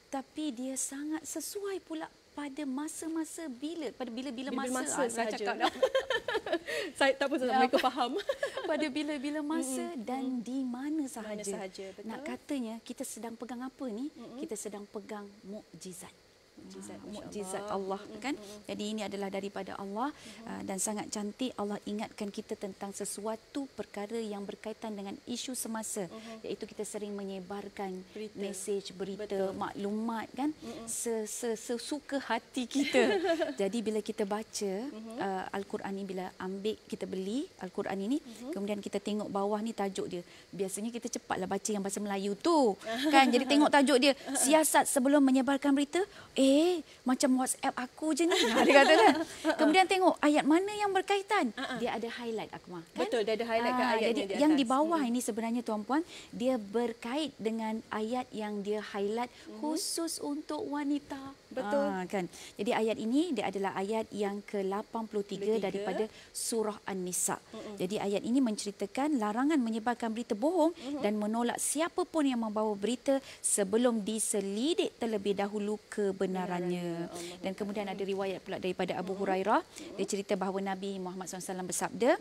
Tapi dia sangat sesuai pula pada masa-masa pada bila-bila masa saya cakap dah. Saya tak apa mereka faham. Pada bila-bila masa dan di mana sahaja. Nak katanya kita sedang pegang apa ni? Kita sedang pegang mukjizat. Mukjizat Allah kan. Jadi ini adalah daripada Allah dan sangat cantik. Allah ingatkan kita tentang sesuatu perkara yang berkaitan dengan isu semasa, iaitu kita sering menyebarkan mesej, berita, maklumat kan, sesuka hati kita. Jadi bila kita baca Al-Quran ni, bila kita beli Al-Quran ini, kemudian kita tengok bawah ni tajuk dia. Biasanya kita cepatlah baca yang bahasa Melayu tu kan. Jadi tengok tajuk dia, siasat sebelum menyebarkan berita. Macam WhatsApp aku je ni. Dia kata kan. Kemudian tengok ayat mana yang berkaitan. Dia ada highlight Akmal. Kan? Betul, dia ada highlight kat ayatnya. Jadi yang di bawah ini sebenarnya tuan-puan, dia berkait dengan ayat yang dia highlight khusus untuk wanita. Betul. Kan. Jadi ayat ini dia adalah ayat yang ke-83 daripada surah An-Nisa. Jadi ayat ini menceritakan larangan menyebarkan berita bohong dan menolak siapa pun yang membawa berita sebelum diselidik terlebih dahulu kebenarannya. Dan kemudian ada riwayat pula daripada Abu Hurairah. Dia cerita bahawa Nabi Muhammad SAW bersabda,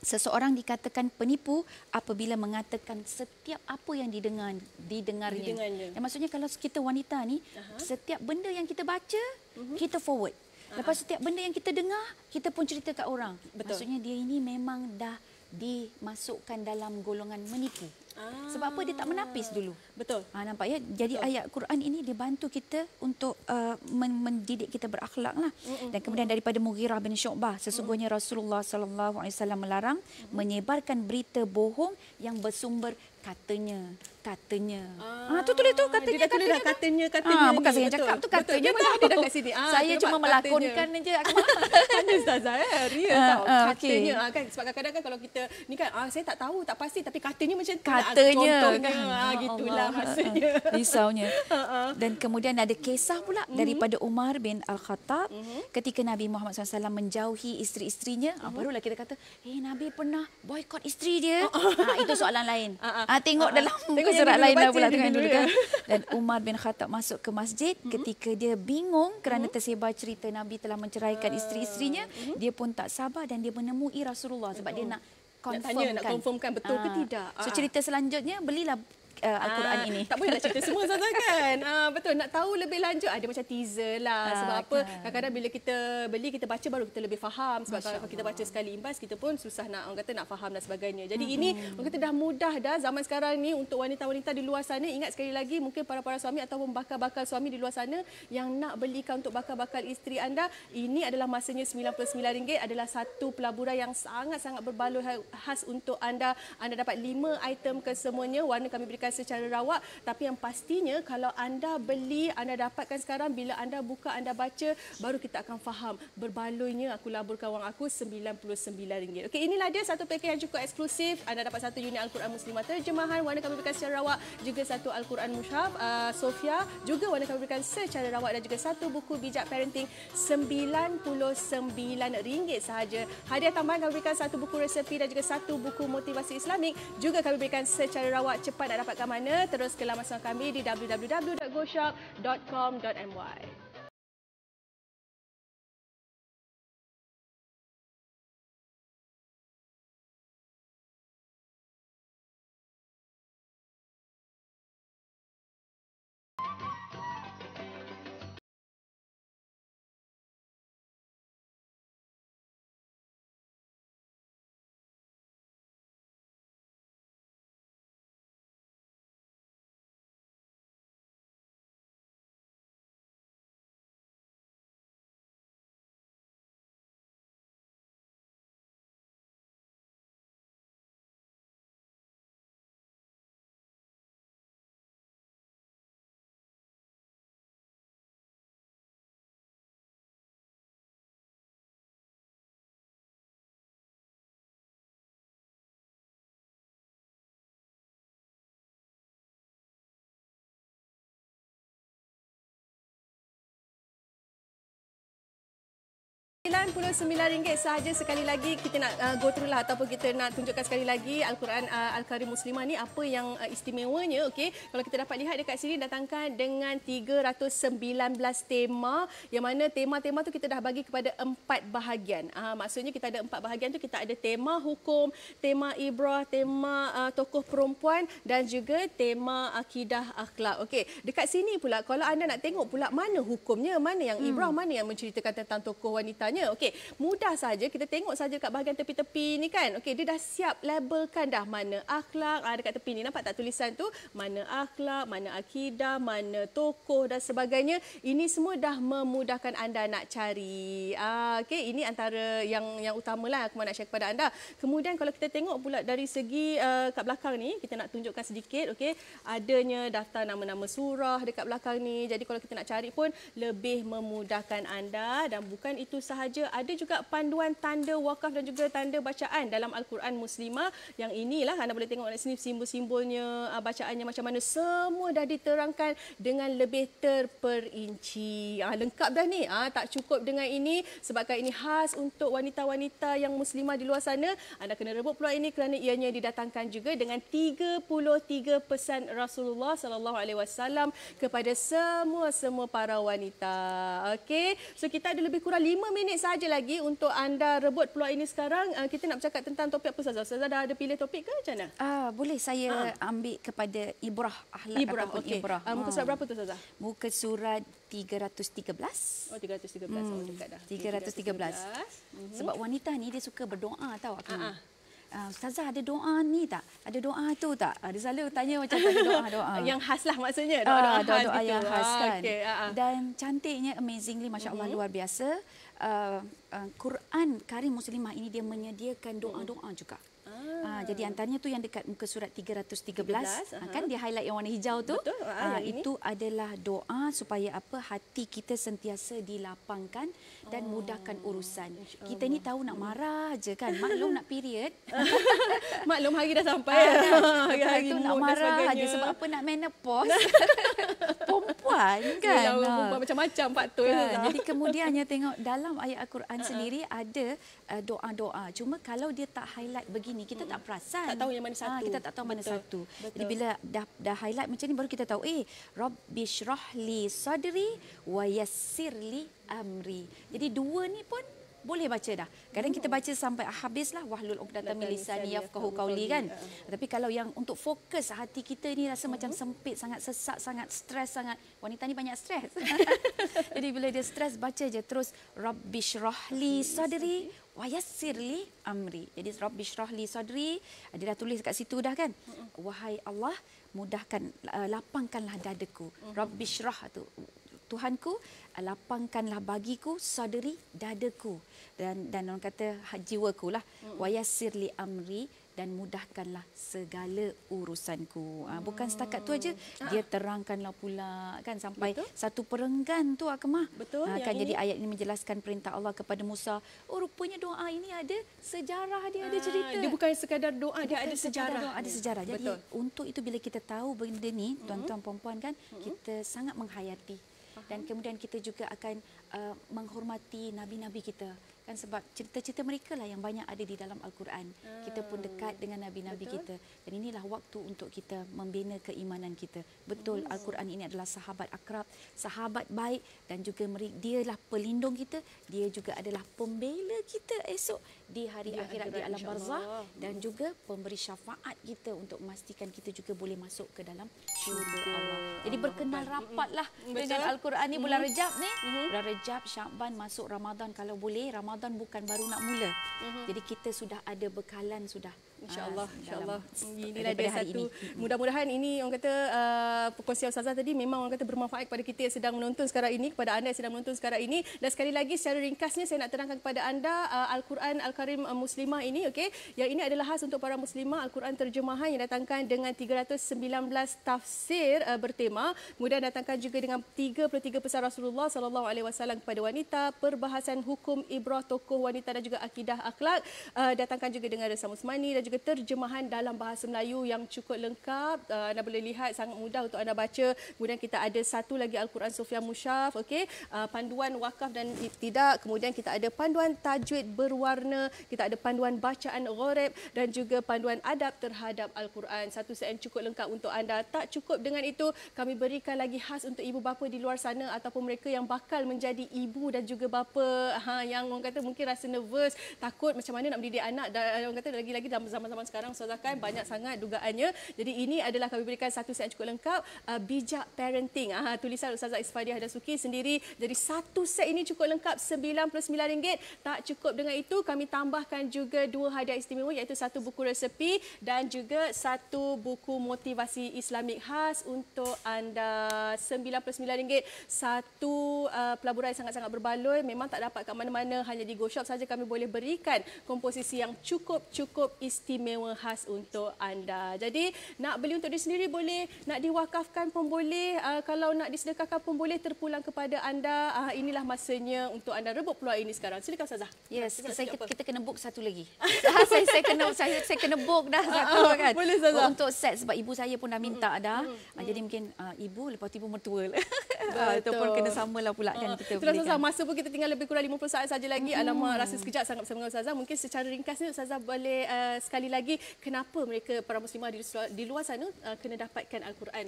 seseorang dikatakan penipu apabila mengatakan setiap apa yang didengarnya. Yang maksudnya kalau kita wanita ni, setiap benda yang kita baca, kita forward. Lepas setiap benda yang kita dengar, kita pun cerita kat orang. Maksudnya dia ini memang dah dimasukkan dalam golongan menipu. Sebab apa? Dia tak menapis dulu. Betul. Nampak ya? Jadi ayat Quran ini dia bantu kita untuk mendidik kita berakhlak lah. Dan kemudian daripada Mughirah bin Syu'bah, sesungguhnya Rasulullah SAW melarang menyebarkan berita bohong yang bersumber katanya. Tu tulis tu katanya. Dia katanya. Bukan saya cakap tu katanya. Dia dah kat sini. Saya cuma melakonkan aja. Ada Ustazah real tau. Katanya kan, sebab kadang-kadang kan kalau kita ni kan saya tak tahu, tak pasti, tapi katanya macam tu. Katanya. Gitulah maksudnya. Risaunya. Dan kemudian ada kisah pula daripada Umar bin Al-Khattab ketika Nabi Muhammad SAW menjauhi isteri-isterinya. Barulah kita kata, Nabi pernah boykot isteri dia. Itu soalan lain. Tengok dalam surat lain lah pula tengah dulu dulu kan. Dan Umar bin Khattab masuk ke masjid ketika dia bingung kerana tersebar cerita Nabi telah menceraikan isteri-isterinya, dia pun tak sabar dan dia menemui Rasulullah sebab dia nak confirmkan betul ke tidak. So cerita selanjutnya belilah Al-Quran ini. Tak bolehlah cerita semua Ustazah kan. Betul, nak tahu lebih lanjut ada macam teaser lah. Sebab apa, kadang-kadang bila kita beli, kita baca baru kita lebih faham. Sebab kalau kita baca sekali imbas, kita pun susah nak, orang kata nak faham dan sebagainya. Jadi ini, orang kata dah mudah dah zaman sekarang ni untuk wanita-wanita di luar sana. Ingat sekali lagi, mungkin para suami ataupun bakal-bakal suami di luar sana yang nak belikan untuk bakal-bakal isteri anda, ini adalah masanya RM99 adalah satu pelaburan yang sangat-sangat berbaloi khas untuk anda. Anda dapat 5 item kesemuanya, warna kami berikan secara rawak, tapi yang pastinya kalau anda beli, anda dapatkan sekarang, bila anda buka, anda baca, baru kita akan faham berbaloinya aku laburkan wang aku RM99. Okey, inilah dia satu package yang cukup eksklusif. Anda dapat satu unit Al-Quran Muslimah terjemahan, warna kami berikan secara rawak, juga satu Al-Quran Mushaf Sofia, juga warna kami berikan secara rawak, dan juga satu buku bijak parenting RM99 sahaja. Hadiah tambahan kami berikan satu buku resepi dan juga satu buku motivasi Islamik, juga kami berikan secara rawak. Cepat nak dapatkan mana? Terus ke laman kami di www.goshop.com.my. RM99 sahaja. Sekali lagi kita nak go through lah, ataupun kita nak tunjukkan sekali lagi Al-Quran Al-Karim Muslimah ni apa yang istimewanya. Okey, kalau kita dapat lihat dekat sini datangkan dengan 319 tema, yang mana tema-tema tu kita dah bagi kepada 4 bahagian. Maksudnya kita ada 4 bahagian tu, kita ada tema hukum, tema ibrah, tema tokoh perempuan dan juga tema akidah akhlak. Okey, dekat sini pula kalau anda nak tengok pula mana hukumnya, mana yang ibrah, mana yang menceritakan tentang tokoh wanitanya. Okey, mudah saja, kita tengok saja kat bahagian tepi-tepi ni kan. Okey, dia dah siap labelkan dah mana akhlak. Dekat tepi ni nampak tak tulisan tu? Mana akhlak, mana akidah, mana tokoh dan sebagainya. Ini semua dah memudahkan anda nak cari. Okey, ini antara yang utamalah aku nak share kepada anda. Kemudian kalau kita tengok pula dari segi kat belakang ni, kita nak tunjukkan sedikit. Okey, adanya daftar nama-nama surah dekat belakang ni. Jadi kalau kita nak cari pun lebih memudahkan anda. Dan bukan itu sahaja, ada juga panduan tanda wakaf dan juga tanda bacaan dalam Al-Quran Muslimah. Yang inilah anda boleh tengok di sini simbol-simbolnya, bacaannya macam mana, semua dah diterangkan dengan lebih terperinci. Lengkap dah ni. Tak cukup dengan ini, sebabkan ini khas untuk wanita-wanita yang muslimah di luar sana. Anda kena rebut pula ini kerana ianya didatangkan juga dengan 33 pesan Rasulullah SAW kepada semua para wanita. Okey, so kita ada lebih kurang 5 minit saja lagi untuk anda rebut peluang ini sekarang. Kita nak bercakap tentang topik apa saja. Ustazah dah ada pilih topik ke macam mana? Boleh saya ambil kepada ibrah akhlak ataupun okay. ibrah. Muka surat berapa tu Ustazah? Muka surat 313. Oh, 313. Oh, dekat dah. 313. Sebab wanita ni dia suka berdoa tau. Ustazah ada doa ni tak? Ada doa tu tak? Dia selalu tanya macam ada doa-doa. Yang khas lah maksudnya. Doa-doa yang khas kan. Okay. Dan cantiknya, amazingly, Masya Allah, luar biasa. Quran Karim Muslimah ini dia menyediakan doa-doa juga. Jadi antaranya tu yang dekat muka surat 313, kan dia highlight yang warna hijau tu. Betul, itu adalah doa supaya apa, hati kita sentiasa dilapangkan dan mudahkan urusan. Kita ni tahu nak marah je kan, maklum nak period. Maklum hari dah sampai. Hari nak marah aja sebab apa, nak menopause. perempuan kan. Yang perempuan macam-macam faktor. Kan? Jadi kemudiannya tengok dalam ayat Al-Quran sendiri ada doa-doa. Cuma kalau dia tak highlight begini, kita tak perasan. Tak tahu yang mana satu. Kita tak tahu mana satu. Betul. Jadi bila dah highlight macam ni baru kita tahu, Rabbi shrah li sadri wa yassir li amri. Jadi dua ni pun boleh baca dah. Kadang kita baca sampai habislah wahlul 'uqdatam min lisani yafqahu qawli kan. Tapi kalau yang untuk fokus hati kita ni rasa macam sempit, sangat sesak, sangat stres sangat. Wanita ni banyak stres. Jadi bila dia stres baca je terus Rabbi shrah li sadri wa yassir li amri. Jadi Rabbi shrah li sadri, dia dah tulis kat situ dah kan. Wahai Allah, mudahkan, lapangkanlah dadaku. Rabbi shrah tu Tuhanku, lapangkanlah bagiku sadri, dadaku, dan orang kata jiwaku lah. Wa yassir li amri, dan mudahkanlah segala urusanku. Bukan setakat tu aja, dia terangkanlah pula kan sampai satu perenggan tu Akmah. Betul. Kan jadi ayat ini menjelaskan perintah Allah kepada Musa. Oh rupanya doa ini ada sejarah, dia ada cerita. Dia bukan sekadar doa, dia ada sejarah. Doa, ada sejarah. Jadi betul. untuk itu bila kita tahu benda ni, tuan-tuan perempuan kan, kita sangat menghayati. Dan kemudian kita juga akan menghormati nabi-nabi kita. Kan sebab cerita-cerita mereka lah yang banyak ada di dalam Al-Quran. Kita pun dekat dengan nabi-nabi kita. Dan inilah waktu untuk kita membina keimanan kita. Betul, Al-Quran ini adalah sahabat akrab, sahabat baik, dan juga dialah pelindung kita. Dia juga adalah pembela kita esok di hari akhirat di alam barzah, dan juga pemberi syafaat kita untuk memastikan kita juga boleh masuk ke dalam syurga Allah. Jadi berkenal rapatlah dengan Al-Quran ni bulan Rejab ni. Bulan Rejab, Syakban, masuk Ramadan. Kalau boleh, Ramadan bukan baru nak mula. Jadi kita sudah ada bekalan sudah. InsyaAllah, insyaAllah. Inilah dia satu. Mudah-mudahan ini orang kata perkongsian Ustazah tadi memang orang kata bermanfaat kepada kita yang sedang menonton sekarang ini, kepada anda yang sedang menonton sekarang ini. Dan sekali lagi secara ringkasnya saya nak terangkan kepada anda Al-Quran Al-Karim Muslimah ini, okey. Yang ini adalah khas untuk para muslimah, Al-Quran terjemahan yang datangkan dengan 319 tafsir bertema. Kemudian datangkan juga dengan 33 pesan Rasulullah SAW kepada wanita, perbahasan hukum ibrah tokoh wanita dan juga akidah akhlak. Datangkan juga dengan resam Usmani dan juga terjemahan dalam bahasa Melayu yang cukup lengkap. Anda boleh lihat sangat mudah untuk anda baca. Kemudian kita ada satu lagi Al-Quran Sofia Musyaf, okey. Panduan wakaf dan ibtidak. Kemudian kita ada panduan tajwid berwarna, kita ada panduan bacaan gharib dan juga panduan adab terhadap Al-Quran. Satu set yang cukup lengkap untuk anda. Tak cukup dengan itu, kami berikan lagi khas untuk ibu bapa di luar sana ataupun mereka yang bakal menjadi ibu dan juga bapa yang orang kata mungkin rasa nervous, takut macam mana nak mendidik anak. Dan orang kata lagi-lagi dalam zaman sekarang Ustazah kan banyak sangat dugaannya. Jadi ini adalah kami berikan satu set yang cukup lengkap, bijak parenting. Tulisan Ustazah Isfadiah Dasuki sendiri. Jadi satu set ini cukup lengkap RM99. Tak cukup dengan itu, kami tambahkan juga 2 hadiah istimewa, iaitu satu buku resepi dan juga satu buku motivasi Islamik khas untuk anda. RM99. Satu pelaburan yang sangat-sangat berbaloi, memang tak dapat kat mana-mana, hanya di Go Shop saja kami boleh berikan komposisi yang cukup istimewa khas untuk anda. Jadi nak beli untuk diri sendiri boleh, nak diwakafkan pun boleh, kalau nak disedekahkan pun boleh, terpulang kepada anda. Inilah masanya untuk anda rebut peluang ini sekarang. Silakan Ustazah. Yes, kita kena book satu lagi. saya kena book dah satu kan. Boleh Ustazah. Untuk set sebab ibu saya pun dah minta dah. Jadi mungkin ibu lepas tu ibu mertua. Ataupun kena samalah pula kan kita belikan. Ustazah, masa pun kita tinggal lebih kurang 50 saat saja lagi. Alamak, rasa sekejap sangat bersama dengan Ustazah. Mungkin secara ringkasnya Ustazah boleh sekali lagi kenapa mereka para muslimah di luar sana kena dapatkan Al-Quran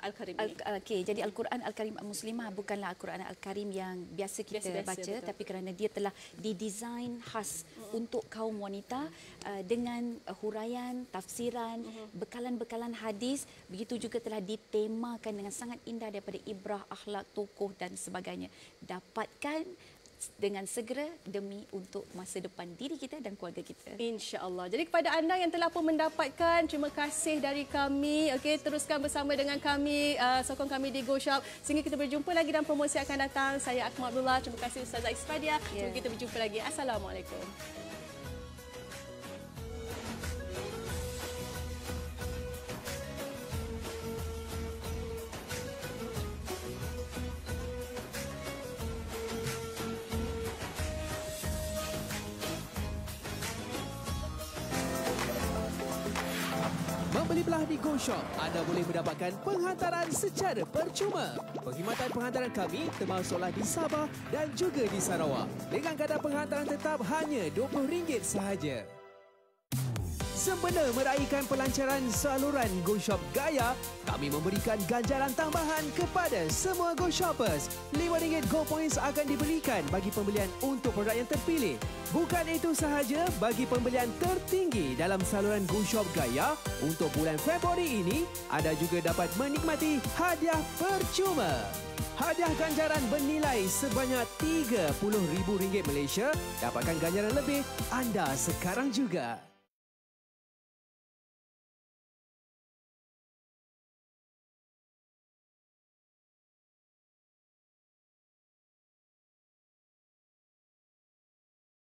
Al-Karim ini? Okey, jadi Al-Quran Al-Karim Muslimah bukanlah Al-Quran Al-Karim yang biasa kita baca, betul. Tapi kerana dia telah didesain khas untuk kaum wanita dengan huraian, tafsiran, bekalan-bekalan hadis, begitu juga telah ditemakan dengan sangat indah daripada ibrah, akhlak, tokoh dan sebagainya. Dapatkan dengan segera demi untuk masa depan diri kita dan keluarga kita. InsyaAllah. Jadi kepada anda yang telah pun mendapatkan, terima kasih dari kami. Okey, teruskan bersama dengan kami, sokong kami di Go Shop sehingga kita berjumpa lagi dalam promosi akan datang. Saya Akmal Abdullah. Terima kasih Ustazah Isfadiah. Terima kita berjumpa lagi. Assalamualaikum. Membeli belah di Go Shop, anda boleh mendapatkan penghantaran secara percuma. Perkhidmatan penghantaran kami termasuklah di Sabah dan juga di Sarawak. Dengan kadar penghantaran tetap hanya RM20 sahaja. Sempena meraihkan pelancaran saluran Go Shop Gaya, kami memberikan ganjaran tambahan kepada semua Go Shoppers. RM5 Go Points akan diberikan bagi pembelian untuk produk yang terpilih. Bukan itu sahaja, bagi pembelian tertinggi dalam saluran Go Shop Gaya untuk bulan Februari ini, anda juga dapat menikmati hadiah percuma. Hadiah ganjaran bernilai sebanyak RM30,000 Malaysia. Dapatkan ganjaran lebih anda sekarang juga.